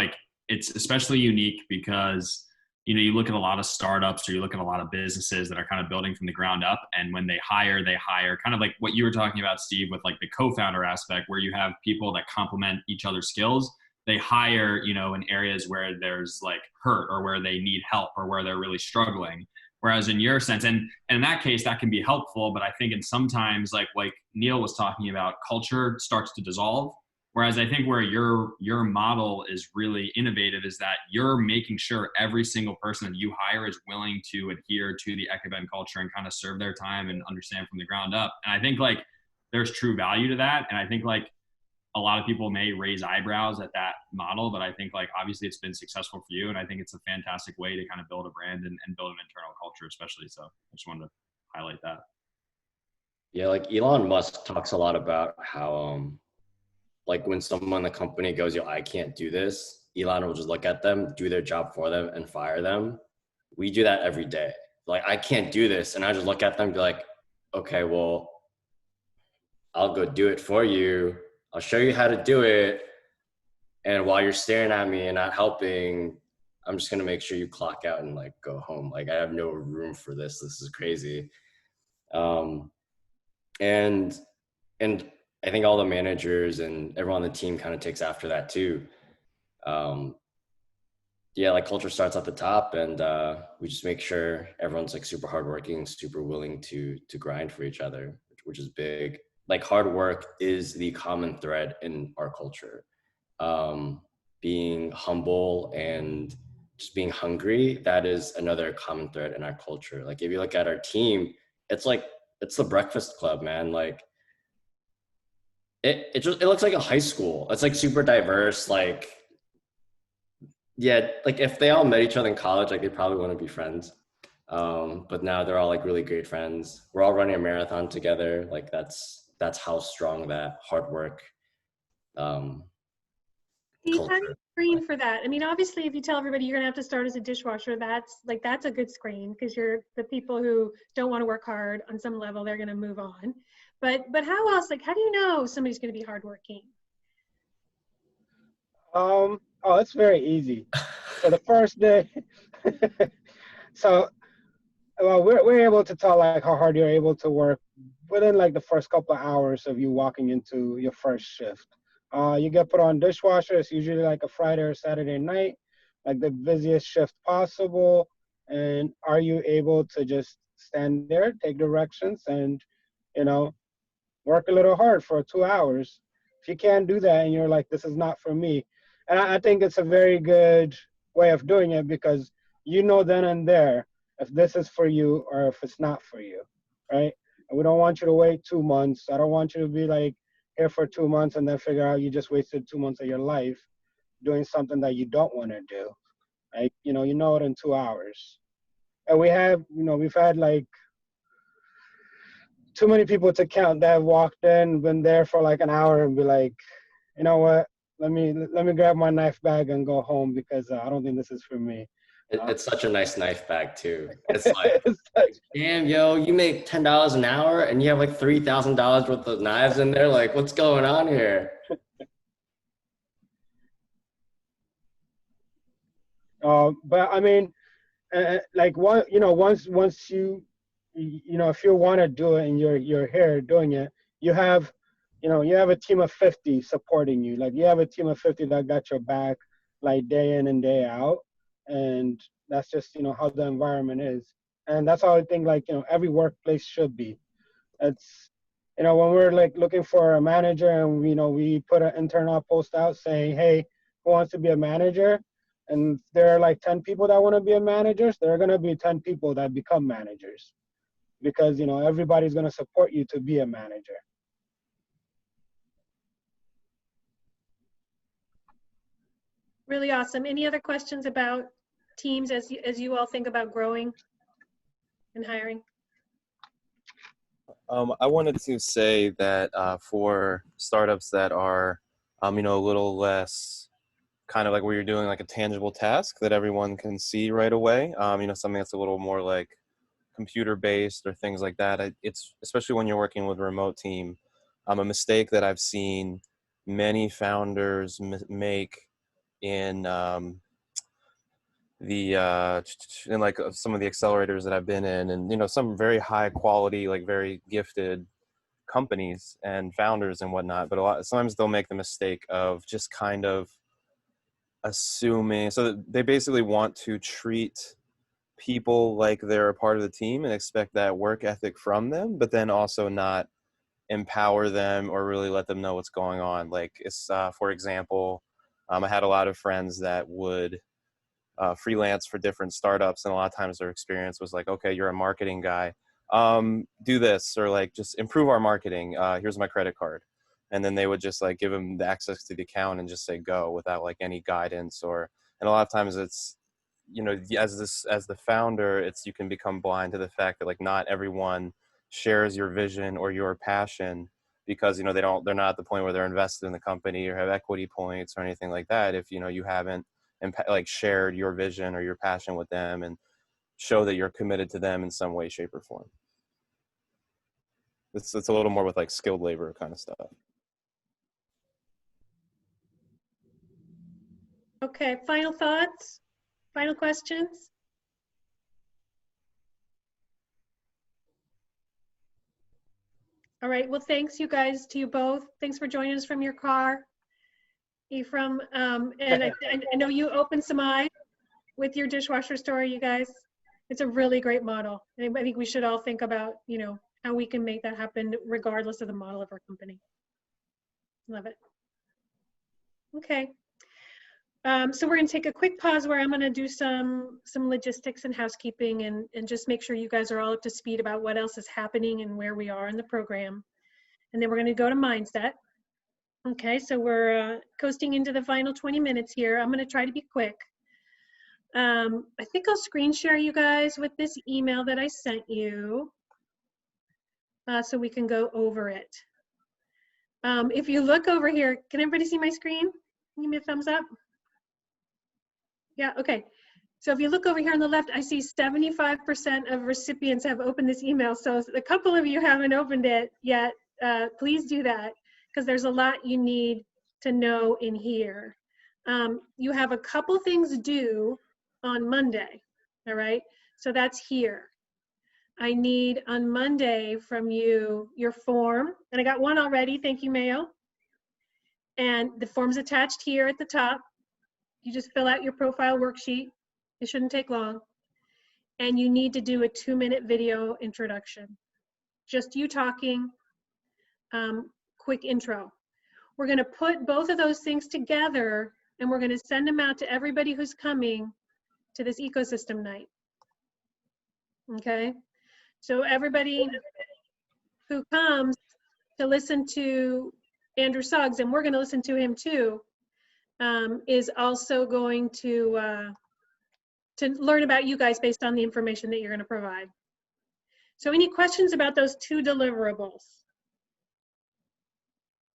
it's especially unique because you look at a lot of startups or you look at a lot of businesses that are kind of building from the ground up, and when they hire kind of like what you were talking about, Steve, with the co-founder aspect, where you have people that complement each other's skills. They hire in areas where there's hurt or where they need help or where they're really struggling. Whereas in your sense, and in that case, that can be helpful. But I think in sometimes, like Neil was talking about, culture starts to dissolve. Whereas I think where your model is really innovative is that you're making sure every single person that you hire is willing to adhere to the Ephrem culture and kind of serve their time and understand from the ground up. And I think there's true value to that. And I think a lot of people may raise eyebrows at that model, but I think like obviously it's been successful for you, and I think it's a fantastic way to kind of build a brand and build an internal culture, especially. So I just wanted to highlight that. Yeah, like Elon Musk talks a lot about how like when someone in the company goes, yo, I can't do this, Elon will just look at them, do their job for them, and fire them. We do that every day. Like, I can't do this. And I just look at them and be like, okay, well, I'll go do it for you. I'll show you how to do it. And while you're staring at me and not helping, I'm just going to make sure you clock out and like go home. Like, I have no room for this. This is crazy. And I think all the managers and everyone on the team kind of takes after that too. Yeah, like culture starts at the top, and we just make sure everyone's like super hardworking, super willing to grind for each other, which is big. Like hard work is the common thread in our culture. Being humble and just being hungry, that is another common thread in our culture. Like if you look at our team, it's the Breakfast Club, man. Like it looks like a high school. It's like super diverse. Like, yeah, like if they all met each other in college, like they probably want to be friends. But now they're all like really great friends. We're all running a marathon together. Like that's how strong that hard work. Steve, how do you screen for that? I mean, obviously, if you tell everybody you're gonna have to start as a dishwasher, that's a good screen, because you're the people who don't want to work hard on some level, they're gonna move on. But how else? Like, how do you know somebody's gonna be hardworking? Oh, it's very easy. So the first day, well, we're able to tell like how hard you're able to work within like the first couple of hours of you walking into your first shift. You get put on dishwasher. It's usually like a Friday or Saturday night, like the busiest shift possible. And are you able to just stand there, take directions, and work a little hard for 2 hours? If you can't do that and you're like, this is not for me. And I think it's a very good way of doing it, because then and there if this is for you or if it's not for you, right? And we don't want you to wait 2 months. I don't want you to be like here for 2 months and then figure out you just wasted 2 months of your life doing something that you don't want to do. Like, you know it in 2 hours. And we've had like too many people to count that have walked in, been there for like an hour and be like, you know what? Let me grab my knife bag and go home, because I don't think this is for me. It's such a nice knife bag too. It's like, damn, yo, you make $10 an hour and you have like $3,000 worth of knives in there. Like, what's going on here? But I mean, like once you if you want to do it and you're here doing it, you have a team of 50 supporting you. Like you have a team of 50 that got your back, like day in and day out. And that's just, how the environment is. And that's how I think like, every workplace should be. It's, when we're like looking for a manager and, we put an internal post out saying, hey, who wants to be a manager? And there are like 10 people that want to be a manager. There are going to be 10 people that become managers, because, everybody's going to support you to be a manager. Really awesome. Any other questions about teams as you all think about growing and hiring? I wanted to say that for startups that are, a little less kind of like where you're doing like a tangible task that everyone can see right away, something that's a little more like computer-based or things like that. It's especially when you're working with a remote team, a mistake that I've seen many founders make in in like some of the accelerators that I've been in, and some very high quality, like very gifted companies and founders and whatnot, but sometimes they'll make the mistake of just kind of assuming, so that they basically want to treat people like they're a part of the team and expect that work ethic from them, but then also not empower them or really let them know what's going on. Like it's for example, I had a lot of friends that would freelance for different startups, and a lot of times their experience was like, okay, you're a marketing guy, do this, or like just improve our marketing, here's my credit card. and then they would just like give them the access to the account and just say go without like any guidance. And a lot of times it's, you know, as the founder, it's, you can become blind to the fact that like not everyone shares your vision or your passion, because, you know, they're not at the point where they're invested in the company or have equity points or anything like that. If, you know, you haven't like shared your vision or your passion with them and show that you're committed to them in some way, shape, or form. It's a little more with like skilled labor kind of stuff. Okay, final thoughts? Final questions? All right, well, thanks you guys, to you both. Thanks for joining us from your car. Ephrem, and I know you opened some eyes with your dishwasher story, you guys. It's a really great model. And I think we should all think about, you know, how we can make that happen regardless of the model of our company. Love it. Okay. So we're gonna take a quick pause where I'm gonna do some logistics and housekeeping and just make sure you guys are all up to speed about what else is happening and where we are in the program. And then we're gonna go to mindset. Okay, so we're coasting into the final 20 minutes here. I'm gonna try to be quick. I think I'll screen share you guys with this email that I sent you so we can go over it. If you look over here, can everybody see my screen? Give me a thumbs up. Yeah, okay. So if you look over here on the left, I see 75% of recipients have opened this email. So a couple of you haven't opened it yet. Please do that, because there's a lot you need to know in here. You have a couple things due on Monday, all right? So that's here. I need on Monday from you your form, and I got one already, thank you, Mayo. And the form's attached here at the top. You just fill out your profile worksheet. It shouldn't take long. And you need to do a 2-minute video introduction. Just you talking, quick intro. We're gonna put both of those things together and we're gonna send them out to everybody who's coming to this ecosystem night. Okay, so everybody who comes to listen to Andrew Suggs, and we're gonna listen to him too, is also going to learn about you guys based on the information that you're gonna provide. So any questions about those two deliverables?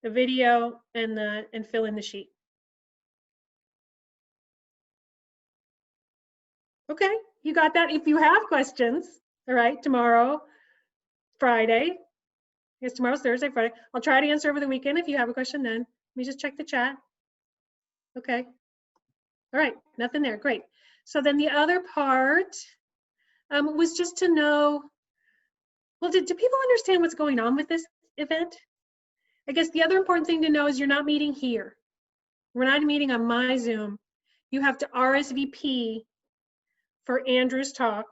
The video and fill in the sheet. Okay, you got that? If you have questions, all right, tomorrow, Friday, yes, tomorrow's Thursday, Friday. I'll try to answer over the weekend. If you have a question then, let me just check the chat. Okay, all right, nothing there, great. So then the other part was just to know, well, do people understand what's going on with this event? I guess the other important thing to know is you're not meeting here. We're not meeting on my Zoom. You have to RSVP for Andrew's talk,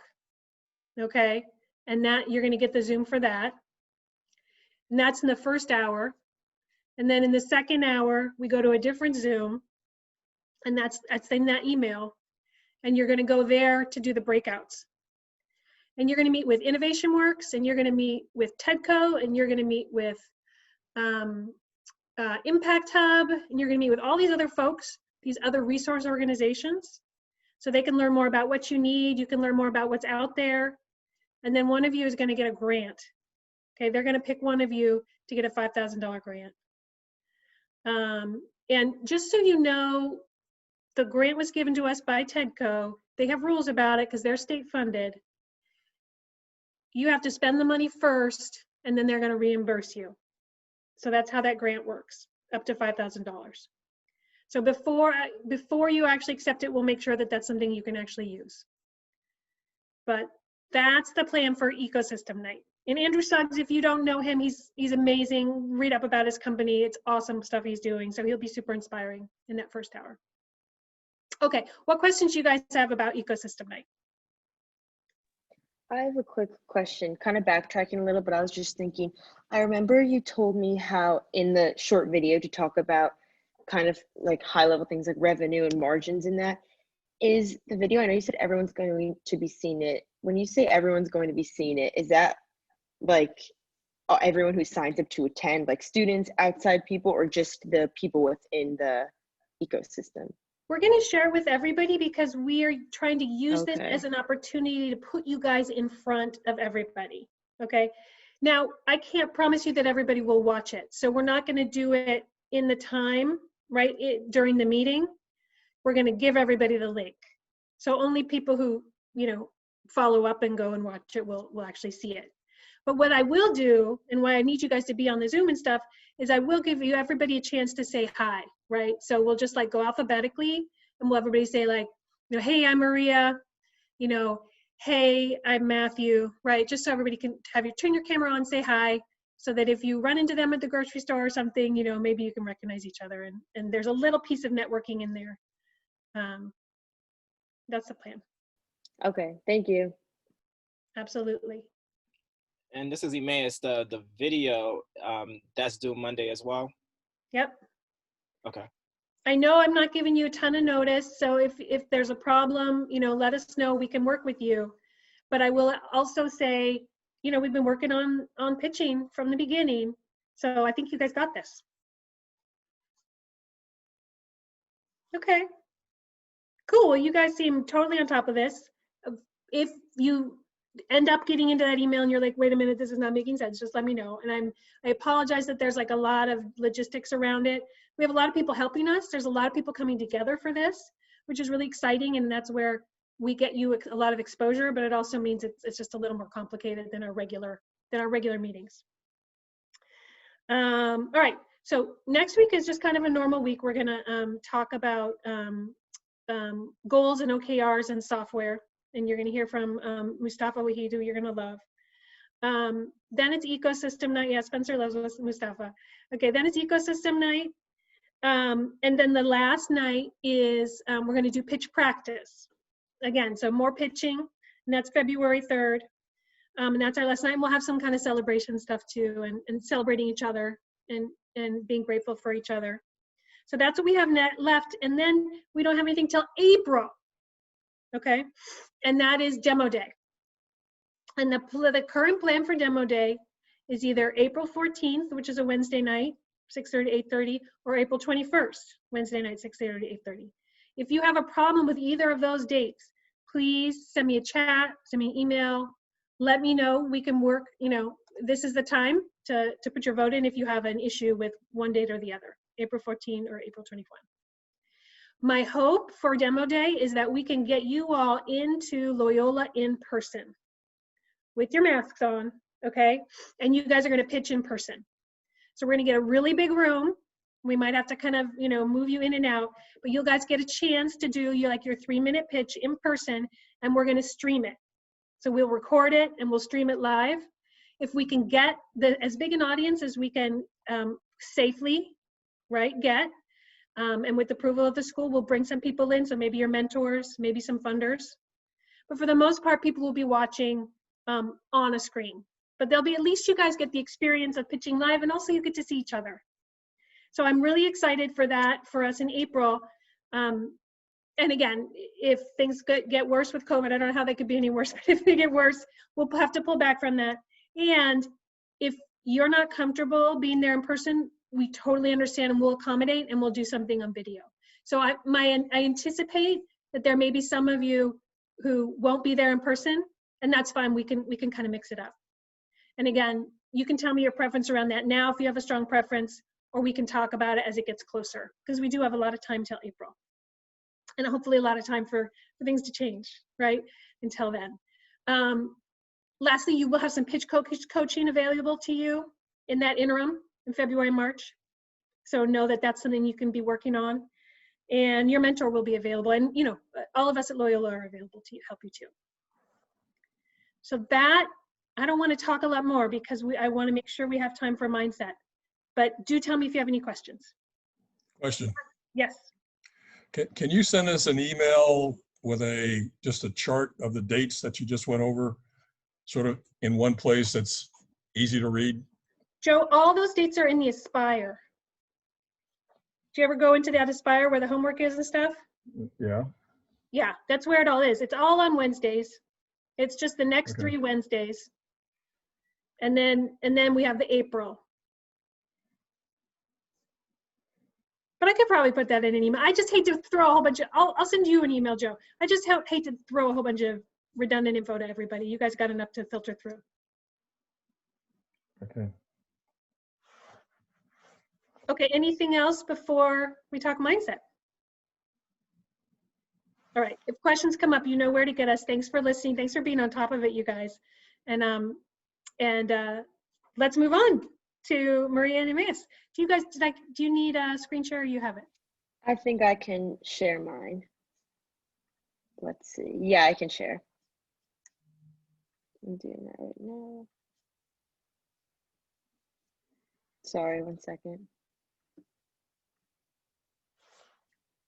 okay? And that you're gonna get the Zoom for that. And that's in the first hour. And then in the second hour, we go to a different Zoom, and that's in that email. And you're gonna go there to do the breakouts. And you're gonna meet with Innovation Works, and you're gonna meet with TEDCO, and you're gonna meet with Impact Hub, and you're gonna meet with all these other folks, these other resource organizations, so they can learn more about what you need, you can learn more about what's out there, and then one of you is gonna get a grant. Okay, they're gonna pick one of you to get a $5,000 grant. And just so you know, the grant was given to us by TEDCO. They have rules about it because they're state funded. You have to spend the money first, and then they're gonna reimburse you. So that's how that grant works, up to $5,000. So before you actually accept it, we'll make sure that that's something you can actually use. But that's the plan for Ecosystem Night. And Andrew Suggs, if you don't know him, he's amazing. Read up about his company. It's awesome stuff he's doing. So he'll be super inspiring in that first hour. Okay, what questions do you guys have about Ecosystem Night? I have a quick question, kind of backtracking a little, but I was just thinking, I remember you told me how in the short video to talk about kind of like high level things like revenue and margins in that. Is the video, I know you said everyone's going to be seeing it. When you say everyone's going to be seeing it, is that like everyone who signs up to attend, like students, outside people, or just the people within the ecosystem? We're going to share with everybody because we are trying to use this Okay. as an opportunity to put you guys in front of everybody. Okay. Now, I can't promise you that everybody will watch it. So we're not going to do it in the time, right, during the meeting. We're going to give everybody the link. So only people who, follow up and go and watch it will actually see it. But what I will do, and why I need you guys to be on the Zoom and stuff, is I will give you everybody a chance to say hi, right? So we'll just like go alphabetically, and we'll everybody say like, hey, I'm Maria, hey, I'm Matthew, right? Just so everybody can have you turn your camera on, say hi, so that if you run into them at the grocery store or something, maybe you can recognize each other. And there's a little piece of networking in there. That's the plan. Okay, thank you. Absolutely. And this is Emmaus, the video, that's due Monday as well? Yep. Okay. I know I'm not giving you a ton of notice, so if there's a problem, let us know. We can work with you. But I will also say, we've been working on pitching from the beginning, so I think you guys got this. Okay. Cool. Well, you guys seem totally on top of this. If you end up getting into that email and you're like, wait a minute, this is not making sense, just let me know. And I apologize that there's like a lot of logistics around it. We have a lot of people helping us. There's a lot of people coming together for this, which is really exciting. And that's where we get you a lot of exposure, but it also means it's just a little more complicated than our regular meetings. All right. So next week is just kind of a normal week. We're gonna talk about goals and OKRs and software. And you're going to hear from Mustafa Wahidu, you're going to love. Then it's ecosystem night. Yeah, Spencer loves Mustafa. Okay, then it's ecosystem night. And then the last night is we're going to do pitch practice. Again, so more pitching, and that's February 3rd. And that's our last night. And we'll have some kind of celebration stuff too, and celebrating each other and being grateful for each other. So that's what we have left. And then we don't have anything till April. Okay, and that is demo day. And the current plan for demo day is either April 14th, which is a Wednesday night, 6:30 to 8:30, or April 21st, Wednesday night, 6:30 to 8:30. If you have a problem with either of those dates, please send me a chat, send me an email, let me know. We can work, this is the time to put your vote in if you have an issue with one date or the other, April 14 or April 21. My hope for demo day is that we can get you all into Loyola in person with your masks on, okay? And you guys are gonna pitch in person. So we're gonna get a really big room. We might have to kind of, move you in and out, but you guys get a chance to do your 3-minute pitch in person, and we're gonna stream it. So we'll record it and we'll stream it live. If we can get as big an audience as we can safely, right, and with the approval of the school, we'll bring some people in, so maybe your mentors, maybe some funders. But for the most part, people will be watching on a screen. But there'll be, at least you guys get the experience of pitching live, and also you get to see each other. So I'm really excited for that for us in April. And again, if things get worse with COVID, I don't know how they could be any worse, but if they get worse, we'll have to pull back from that. And if you're not comfortable being there in person, we totally understand, and we'll accommodate, and we'll do something on video. So I anticipate that there may be some of you who won't be there in person, and that's fine. We can kind of mix it up. And again, you can tell me your preference around that now if you have a strong preference, or we can talk about it as it gets closer, because we do have a lot of time till April, and hopefully a lot of time for things to change, right, until then. Lastly, you will have some pitch coaching available to you in that interim in February, March. So know that that's something you can be working on, and your mentor will be available. And all of us at Loyola are available to help you too. So that, I don't want to talk a lot more because I want to make sure we have time for mindset, but do tell me if you have any questions. Question. Yes. Can you send us an email with just a chart of the dates that you just went over, sort of in one place that's easy to read? Joe, all those dates are in the Aspire. Do you ever go into that Aspire where the homework is and stuff? Yeah. Yeah, that's where it all is. It's all on Wednesdays. It's just the next 3 Wednesdays. And then we have the April. But I could probably put that in an email. I just hate to throw a whole bunch of, I'll send you an email, Joe. I just hate to throw a whole bunch of redundant info to everybody. You guys got enough to filter through. Okay. Okay, anything else before we talk mindset? All right, if questions come up, you know where to get us. Thanks for listening. Thanks for being on top of it, you guys. And let's move on to Maria and Emmaus. Do you guys, do you need a screen share or you have it? I think I can share mine. Let's see. Yeah, I can share. I'm doing that right now. Sorry, 1 second.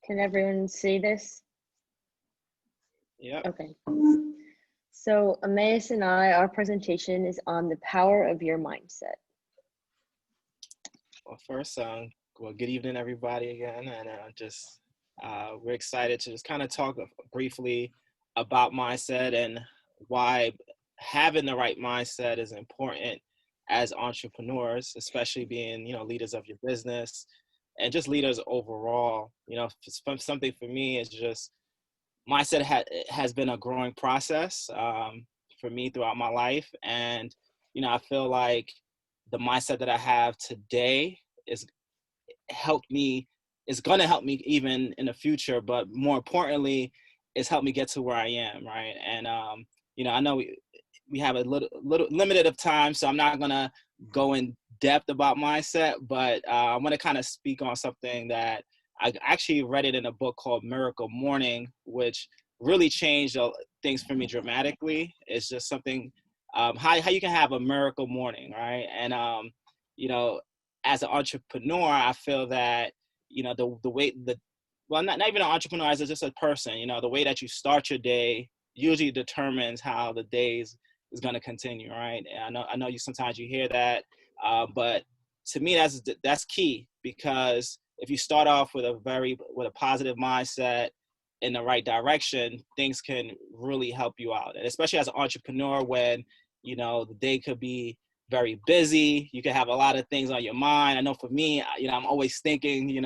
Can everyone see this? Yeah. Okay. So Emmaus and our presentation is on the power of your mindset. Well, first, well, good evening, everybody, again, and we're excited to just kind of talk briefly about mindset and why having the right mindset is important as entrepreneurs, especially being, leaders of your business and just leaders overall. Something for me is just mindset has been a growing process for me throughout my life, and I feel like the mindset that I have today is going to help me even in the future, but more importantly, it's helped me get to where I am, right? And I know we have a little limited of time, so I'm not gonna go in depth about mindset, but I want to kind of speak on something that I actually read it in a book called Miracle Morning, which really changed things for me dramatically. It's just something how you can have a miracle morning, right? And as an entrepreneur, I feel that the way not even an entrepreneur, as just a person, the way that you start your day usually determines how the days is going to continue, right? And I know sometimes you hear that, but to me that's key, because if you start off with a positive mindset in the right direction, things can really help you out. And especially as an entrepreneur, when the day could be very busy, you could have a lot of things on your mind. I know for me, I'm always thinking,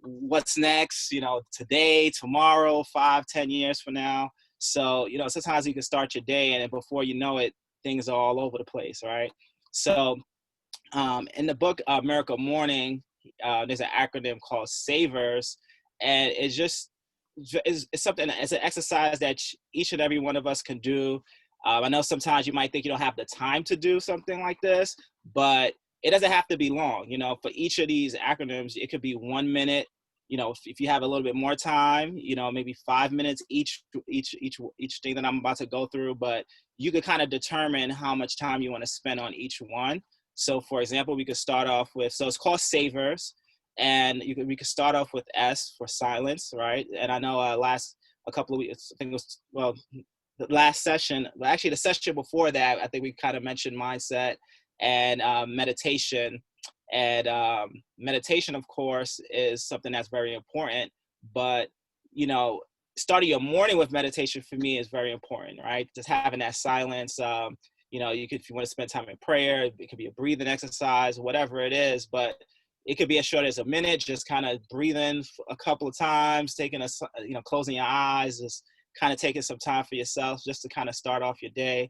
what's next, today, tomorrow, 5-10 years from now. So sometimes you can start your day and then before you know it, things are all over the place, right? So in the book Miracle Morning, there's an acronym called SAVERS, and it's something, it's an exercise that each and every one of us can do. I know sometimes you might think you don't have the time to do something like this, but it doesn't have to be long. For each of these acronyms, it could be 1 minute. If you have a little bit more time, maybe 5 minutes each thing that I'm about to go through, but you could kind of determine how much time you want to spend on each one. So for example, we could start off with, so it's called SAVERS, and we could start off with S for silence, right? And I know a couple of weeks, I think it was, the last session, well, actually the session before that, I think we kind of mentioned mindset and meditation. And meditation, of course, is something that's very important. But, starting your morning with meditation for me is very important, right? Just having that silence. If you want to spend time in prayer, it could be a breathing exercise, whatever it is. But it could be as short as a minute, just kind of breathing a couple of times, closing your eyes, just kind of taking some time for yourself just to kind of start off your day.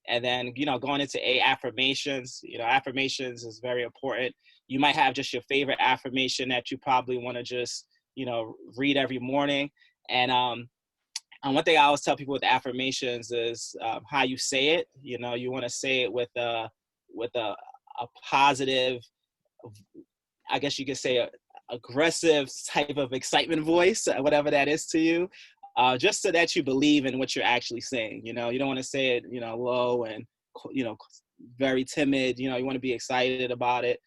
And then, going into affirmations, affirmations is very important. You might have just your favorite affirmation that you probably want to just, read every morning. And one thing I always tell people with affirmations is how you say it. You want to say it with a positive, I guess you could say a aggressive type of excitement voice, whatever that is to you. Just so that you believe in what you're actually saying. You don't want to say it, low and, very timid. You want to be excited about it.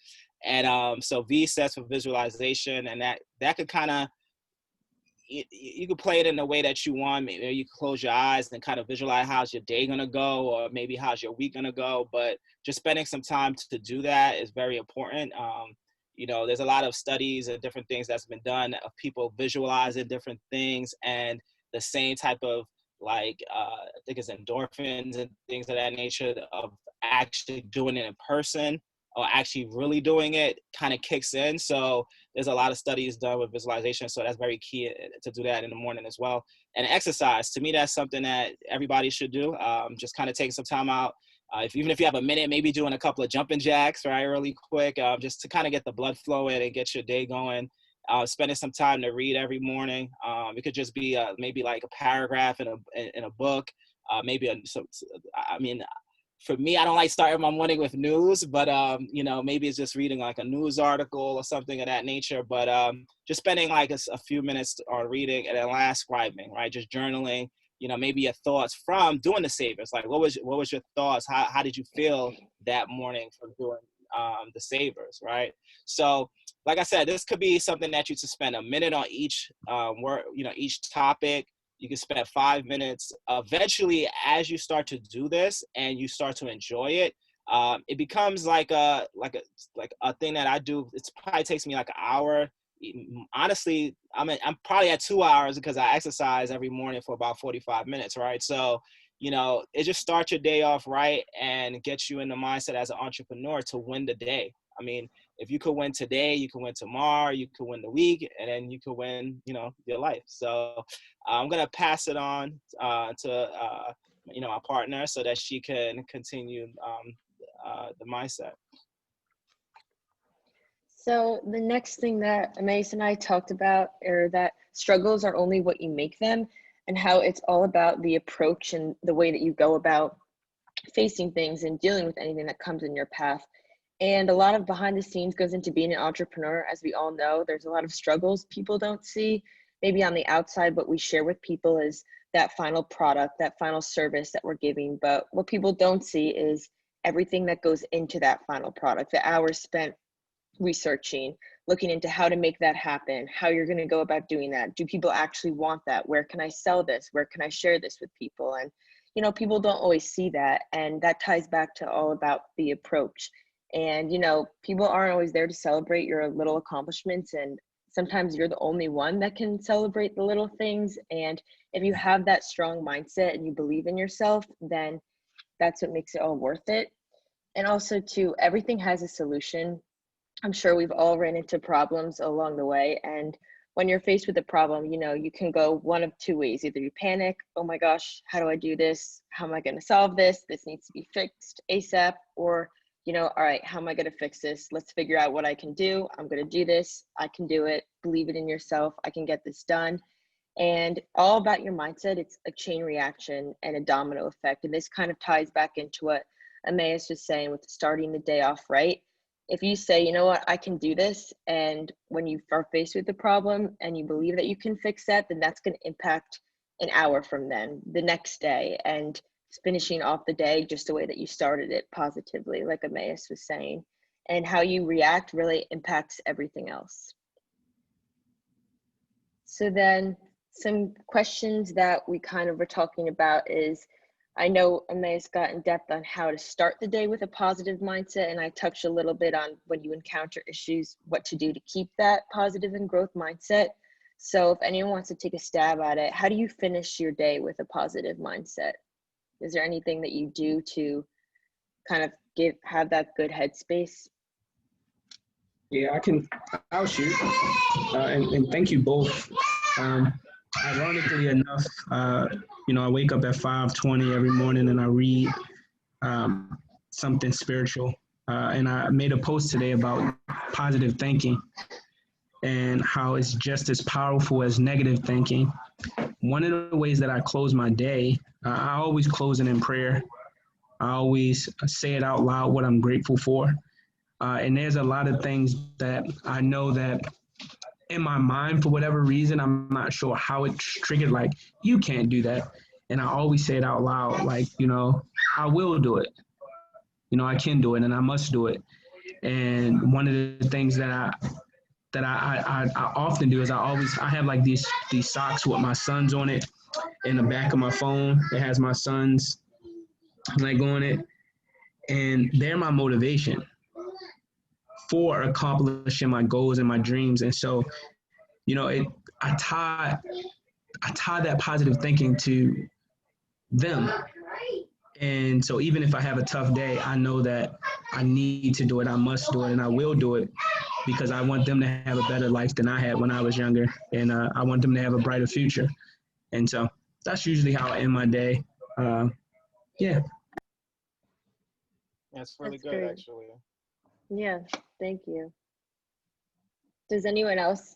And so V stands for visualization, and that could kind of, you could play it in the way that you want. Maybe you can close your eyes and kind of visualize how's your day going to go, or maybe how's your week going to go. But just spending some time to do that is very important. There's a lot of studies and different things that's been done of people visualizing different things, and the same type of I think it's endorphins and things of that nature of actually doing it in person or actually really doing it kind of kicks in. So there's a lot of studies done with visualization. So that's very key to do that in the morning as well. And exercise, to me, that's something that everybody should do. Just kind of take some time out. Even if you have a minute, maybe doing a couple of jumping jacks, right, really quick, just to kind of get the blood flowing and get your day going. Spending some time to read every morning. It could just be maybe like a paragraph in a book. For me, I don't like starting my morning with news, but maybe it's just reading like a news article or something of that nature. But just spending like a few minutes on reading, and then last scribing, right? Just journaling. Maybe your thoughts from doing the savers. Like, what was your thoughts? How did you feel that morning from doing the savers, right? So, like I said, this could be something that you to spend a minute on each each topic. You can spend 5 minutes. Eventually, as you start to do this and you start to enjoy it, it becomes like a thing that I do. It probably takes me like an hour. Honestly, I'm probably at 2 hours because I exercise every morning for about 45 minutes, right? So, it just starts your day off right and gets you in the mindset as an entrepreneur to win the day. I mean, if you could win today, you can win tomorrow, you could win the week, and then you could win, your life. So I'm going to pass it on to, our partner so that she can continue the mindset. So the next thing that Emmaus and I talked about are that struggles are only what you make them, and how it's all about the approach and the way that you go about facing things and dealing with anything that comes in your path. And a lot of behind the scenes goes into being an entrepreneur. As we all know, there's a lot of struggles people don't see. Maybe on the outside, what we share with people is that final product, that final service that we're giving. But what people don't see is everything that goes into that final product, the hours spent researching, looking into how to make that happen, how you're going to go about doing that. Do people actually want that? Where can I sell this? Where can I share this with people? And, people don't always see that. And that ties back to all about the approach. And, people aren't always there to celebrate your little accomplishments. And sometimes you're the only one that can celebrate the little things. And if you have that strong mindset and you believe in yourself, then that's what makes it all worth it. And also too, everything has a solution. I'm sure we've all ran into problems along the way. And when you're faced with a problem, you can go one of two ways. Either you panic, oh my gosh, how do I do this? How am I going to solve this? This needs to be fixed ASAP. Or, all right, how am I going to fix this? Let's figure out what I can do. I'm going to do this. I can do it. Believe it in yourself. I can get this done. And all about your mindset, it's a chain reaction and a domino effect. And this kind of ties back into what Emmaus was saying with starting the day off right. If you say, you know what, I can do this, and when you are faced with the problem and you believe that you can fix that, then that's going to impact an hour from then, the next day, and finishing off the day just the way that you started it positively, like Emmaus was saying. And how you react really impacts everything else. So then some questions that we kind of were talking about is, I know Emmaus got in depth on how to start the day with a positive mindset, and I touched a little bit on when you encounter issues, what to do to keep that positive and growth mindset. So if anyone wants to take a stab at it, how do you finish your day with a positive mindset? Is there anything that you do to kind of have that good headspace? Yeah, I'll shoot. And thank you both. Ironically enough, I wake up at 5:20 every morning and I read something spiritual. And I made a post today about positive thinking and how it's just as powerful as negative thinking. One of the ways that I close my day, I always close it in prayer. I always say it out loud what I'm grateful for. And there's a lot of things that I know that in my mind, for whatever reason, I'm not sure how it's triggered, like, you can't do that. And I always say it out loud, like, I will do it. I can do it and I must do it. And one of the things that I often do is I have like these socks with my sons on it in the back of my phone. It has my sons like on it. And they're my motivation for accomplishing my goals and my dreams. And so, I tie that positive thinking to them. And so even if I have a tough day, I know that I need to do it, I must do it, and I will do it because I want them to have a better life than I had when I was younger. And I want them to have a brighter future. And so that's usually how I end my day. Yeah. That's really That's good, great. actually. Yeah, thank you. Does anyone else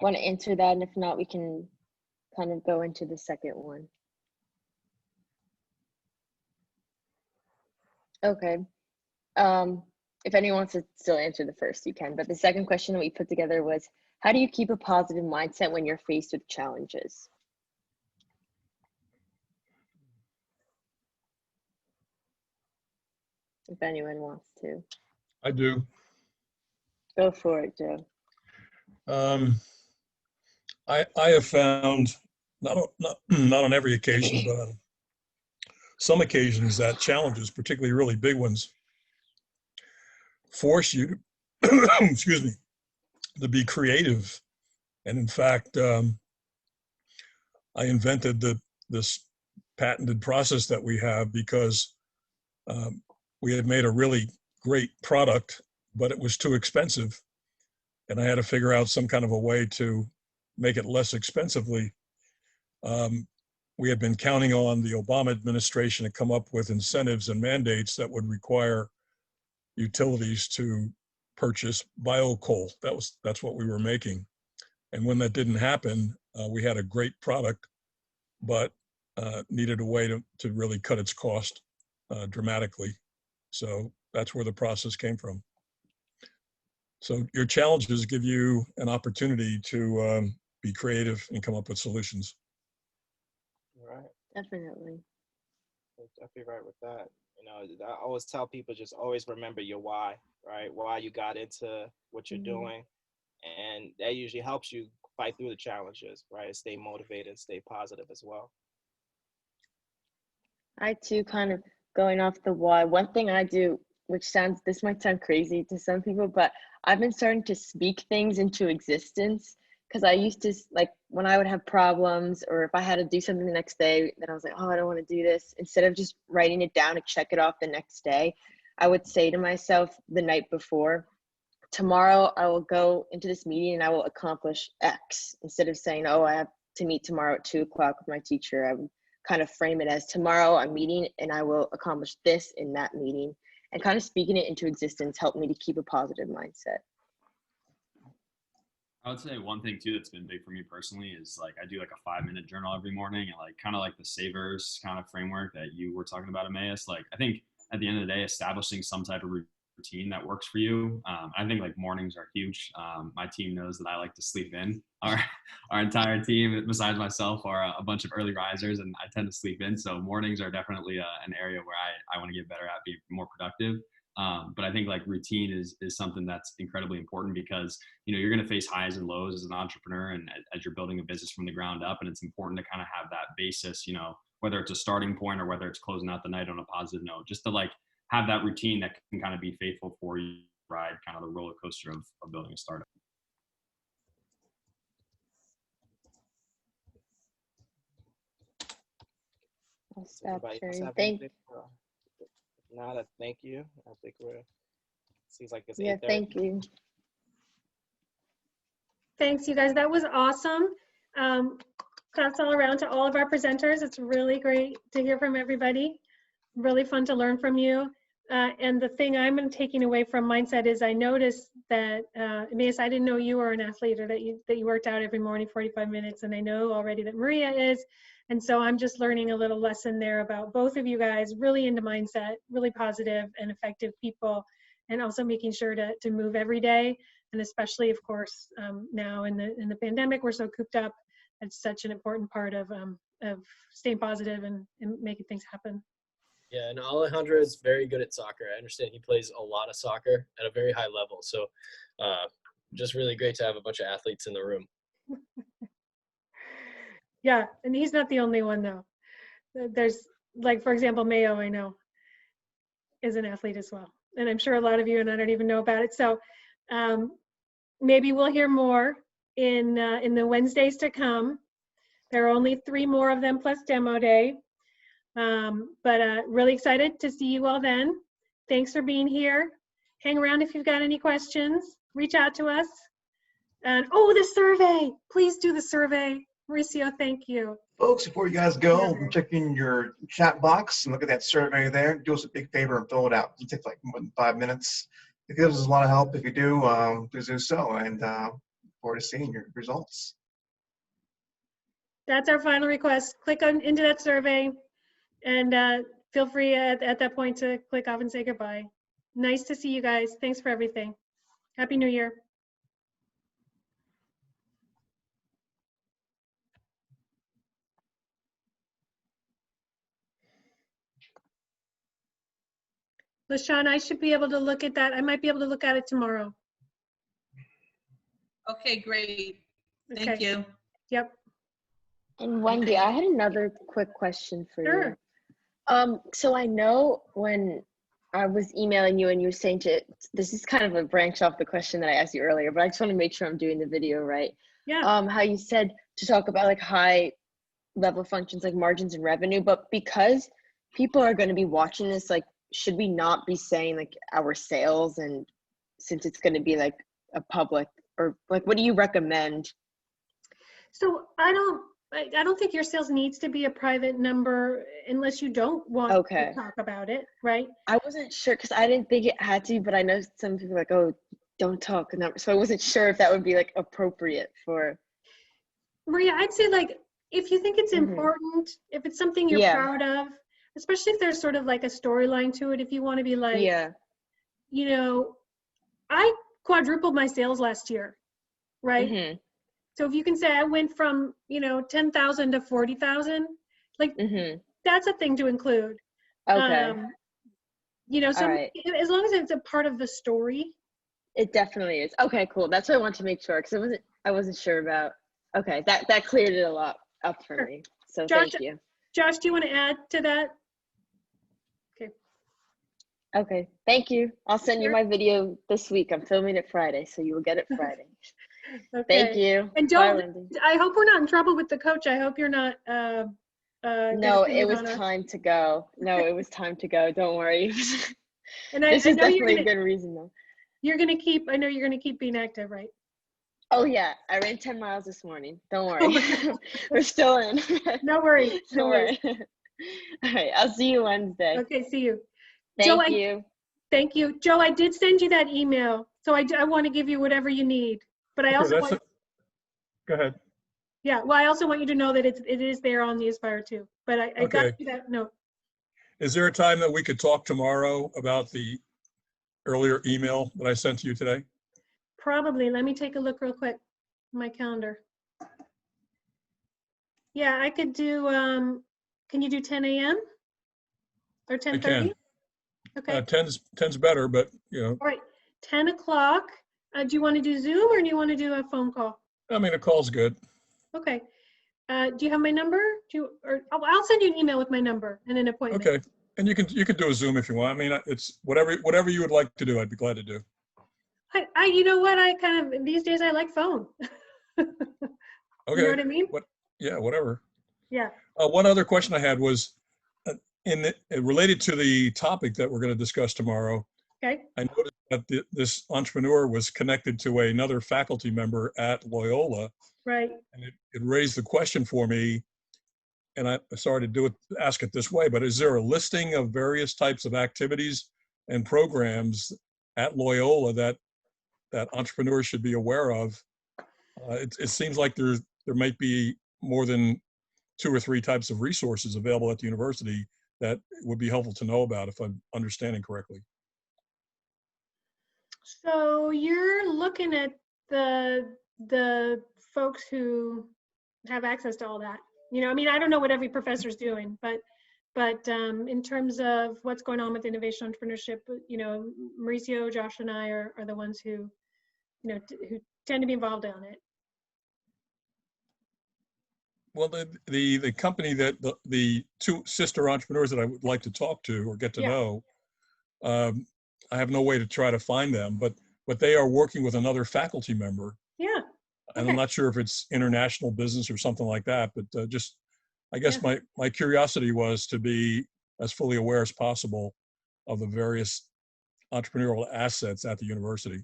want to answer that? And if not, we can kind of go into the second one. Okay. If anyone wants to still answer the first, you can. But the second question that we put together was, how do you keep a positive mindset when you're faced with challenges? If anyone wants to. I do. Go for it, Joe. I have found, not on every occasion, but on some occasions, that challenges, particularly really big ones, force you to, excuse me, to be creative. And in fact, I invented this patented process that we have because we had made a really great product, but it was too expensive. And I had to figure out some kind of a way to make it less expensively. We had been counting on the Obama administration to come up with incentives and mandates that would require utilities to purchase bio-coal. That's what we were making. And when that didn't happen, we had a great product, but needed a way to really cut its cost dramatically. So that's where the process came from. So your challenges give you an opportunity to be creative and come up with solutions. Right. Definitely. You're definitely right with that. You know, I always tell people, just always remember your why, right? Why you got into what you're doing. And that usually helps you fight through the challenges, right? Stay motivated, stay positive as well. I too, kind of going off the why, one thing I do, this might sound crazy to some people, but I've been starting to speak things into existence. Because I used to, like, when I would have problems or if I had to do something the next day, then I was like, oh, I don't want to do this. Instead of just writing it down to check it off the next day, I would say to myself the night before, tomorrow I will go into this meeting and I will accomplish X. Instead of saying, oh, I have to meet tomorrow at 2:00 with my teacher, I would kind of frame it as, tomorrow I'm meeting and I will accomplish this in that meeting. And kind of speaking it into existence helped me to keep a positive mindset. I would say one thing too that's been big for me personally is like I do like a 5-minute journal every morning, and like kind of like the savers kind of framework that you were talking about, Emmaus. Like I think at the end of the day, establishing some type of routine that works for you. I think like mornings are huge. My team knows that I like to sleep in. Our entire team, besides myself, are a bunch of early risers, and I tend to sleep in. So mornings are definitely an area where I want to get better at being more productive. But I think like routine is something that's incredibly important because, you know, you're going to face highs and lows as an entrepreneur and as you're building a business from the ground up. And it's important to kind of have that basis, you know, whether it's a starting point or whether it's closing out the night on a positive note, just to like have that routine that can kind of be faithful for you, ride kind of the roller coaster of building a startup. I'll stop sharing. Thank you. I think seems like it's 8:30. Thank you. Thanks, you guys. That was awesome. Claps all around to all of our presenters. It's really great to hear from everybody. Really fun to learn from you. And the thing I'm taking away from Mindset is I noticed that, Emmaus, I didn't know you were an athlete or that you worked out every morning 45 minutes. And I know already that Maria is. And so I'm just learning a little lesson there about both of you guys, really into mindset, really positive and effective people, and also making sure to move every day. And especially, of course, now in the pandemic, we're so cooped up. It's such an important part of staying positive and making things happen. Yeah, and Alejandro is very good at soccer. I understand he plays a lot of soccer at a very high level. So just really great to have a bunch of athletes in the room. Yeah, and he's not the only one, though. There's, like, for example, Mayo, I know, is an athlete as well. And I'm sure a lot of you and I don't even know about it. So maybe we'll hear more in the Wednesdays to come. There are only 3 more of them plus demo day. But really excited to see you all then. Thanks for being here. Hang around if you've got any questions. Reach out to us. And oh, the survey. Please do the survey. Mauricio, thank you. Folks, before you guys go, check in your chat box and look at that survey there. Do us a big favor and fill it out. It takes like more than 5 minutes. It gives us a lot of help. If you do, please do so. And look forward to seeing your results. That's our final request. Click on into that survey and feel free at that point to click off and say goodbye. Nice to see you guys. Thanks for everything. Happy New Year. LaShawn, I should be able to look at that. I might be able to look at it tomorrow. Okay, great. Thank Okay. you. Yep. And Wendy, I had another quick question for Sure. you. So I know when I was emailing you and you were saying this is kind of a branch off the question that I asked you earlier, but I just want to make sure I'm doing the video right. Yeah. How you said to talk about like high level functions like margins and revenue, but because people are going to be watching this, like, should we not be saying like our sales, and since it's going to be like a public, or like what do you recommend? So I don't think your sales needs to be a private number unless you don't want Okay. to talk about it, right? I wasn't sure because I didn't think it had to, but I know some people are like, oh, don't talk numbers. So I wasn't sure if that would be like appropriate for. Maria, I'd say like if you think it's Mhm. important, if it's something you're Yeah. proud of, especially if there's sort of like a storyline to it, if you want to be like, Yeah. you know, I quadrupled my sales last year, right? Mhm. So if you can say I went from, 10,000 to 40,000, like Mhm. that's a thing to include. Okay. So All right. as long as it's a part of the story. It definitely is. Okay, cool. That's what I wanted to make sure because I wasn't sure about. Okay, that cleared it a lot up for Sure. me. So Josh, thank you. Josh, do you want to add to that? Okay, thank you. I'll send you Sure. my video this week. I'm filming it Friday, so you will get it Friday. Okay. Thank you. And Bye, don't, Wendy. I hope we're not in trouble with the coach. I hope you're not No, it getting was on us. time to go. No, it was time to go. Don't worry. And This I is know you're definitely gonna, a good reason though. I know you're gonna keep being active, right? Oh yeah, I ran 10 miles this morning. Don't Oh worry. my God. We're still in. No worries. No Don't worries. worry. All right, I'll see you Wednesday. Okay, see you. Thank you. Thank you. Joe, I did send you that email, so I want to give you whatever you need. But I Okay, also that's want, it. Go ahead. yeah, well, I also want you to know that it is there on the Aspire too. But I Okay. got you that note. Is there a time that we could talk tomorrow about the earlier email that I sent to you today? Probably. Let me take a look real quick. My calendar. Yeah, I could do, can you do 10 a.m. or I 10:30? can. Okay. 10's better, but All right. 10 o'clock. Do you want to do Zoom or do you want to do a phone call? I mean, a call's good. Okay. Do you have my number? I'll send you an email with my number and an appointment. Okay. And you can do a Zoom if you want. I mean, it's whatever you would like to do, I'd be glad to do. You know what? I kind of, these days I like phone. Okay. You know what I mean? Yeah, whatever. Yeah. One other question I had was related to the topic that we're going to discuss tomorrow. Okay. I noticed that this entrepreneur was connected to another faculty member at Loyola. Right. And it raised the question for me, and I started to ask it this way, but is there a listing of various types of activities and programs at Loyola that entrepreneurs should be aware of? It seems like there might be more than 2 or 3 types of resources available at the university that would be helpful to know about, if I'm understanding correctly. So you're looking at the folks who have access to all that. I mean, I don't know what every professor's doing, but in terms of what's going on with innovation entrepreneurship, Mauricio, Josh, and I are the ones who who tend to be involved on it. Well, the company that the 2 sister entrepreneurs that I would like to talk to or get to know, I have no way to try to find them, but they are working with another faculty member. Yeah. And I'm not sure if it's international business or something like that, but I guess Yeah. my curiosity was to be as fully aware as possible of the various entrepreneurial assets at the university.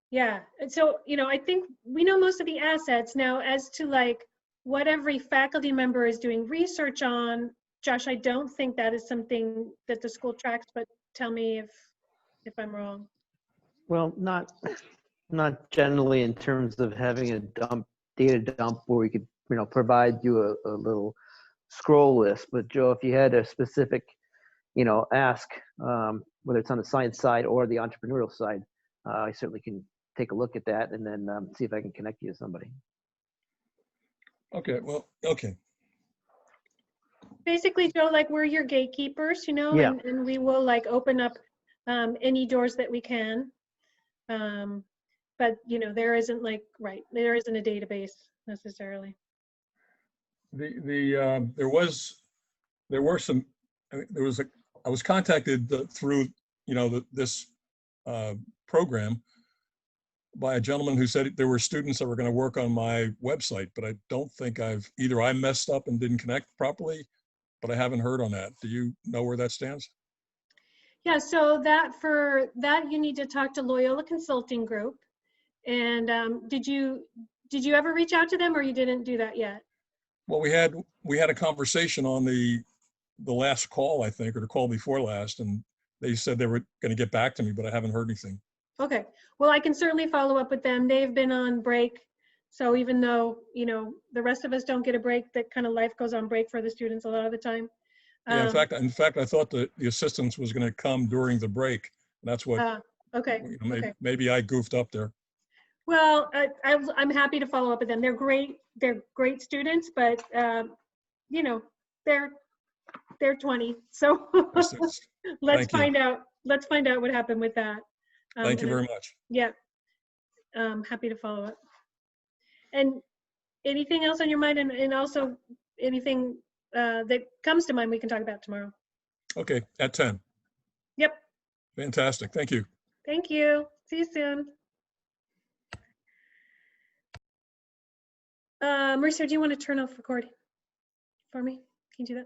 Yeah. And so, I think we know most of the assets now. As to like what every faculty member is doing research on, Josh, I don't think that is something that the school tracks, but tell me if I'm wrong. Well, not generally in terms of having a data dump where we could, provide you a little scroll list. But Joe, if you had a specific, ask, whether it's on the science side or the entrepreneurial side, I certainly can take a look at that and then see if I can connect you to somebody. Okay, well, okay. Basically, Joe, like we're your gatekeepers, Yeah. and we will like open up any doors that we can. But there isn't there isn't a database necessarily. There was I was contacted through this program by a gentleman who said there were students that were going to work on my website, but I don't think either I messed up and didn't connect properly, but I haven't heard on that. Do you know where that stands? Yeah, so for that you need to talk to Loyola Consulting Group. And did you ever reach out to them, or you didn't do that yet? Well, we had a conversation on the last call, I think, or the call before last, and they said they were going to get back to me, but I haven't heard anything. Okay, well, I can certainly follow up with them. They've been on break, so even though the rest of us don't get a break, that kind of life goes on break for the students a lot of the time. Yeah, in fact, I thought the assistance was going to come during the break. That's what. Okay. Maybe I goofed up there. Well, I'm happy to follow up with them. They're great. They're great students, but they're 20. So let's find out. Let's find out what happened with that. Thank you very much. Yeah, happy to follow up. And anything else on your mind, and also anything that comes to mind, we can talk about tomorrow. Okay, at 10. Yep. Fantastic. Thank you. Thank you. See you soon. Marissa, do you want to turn off recording for me? Can you do that?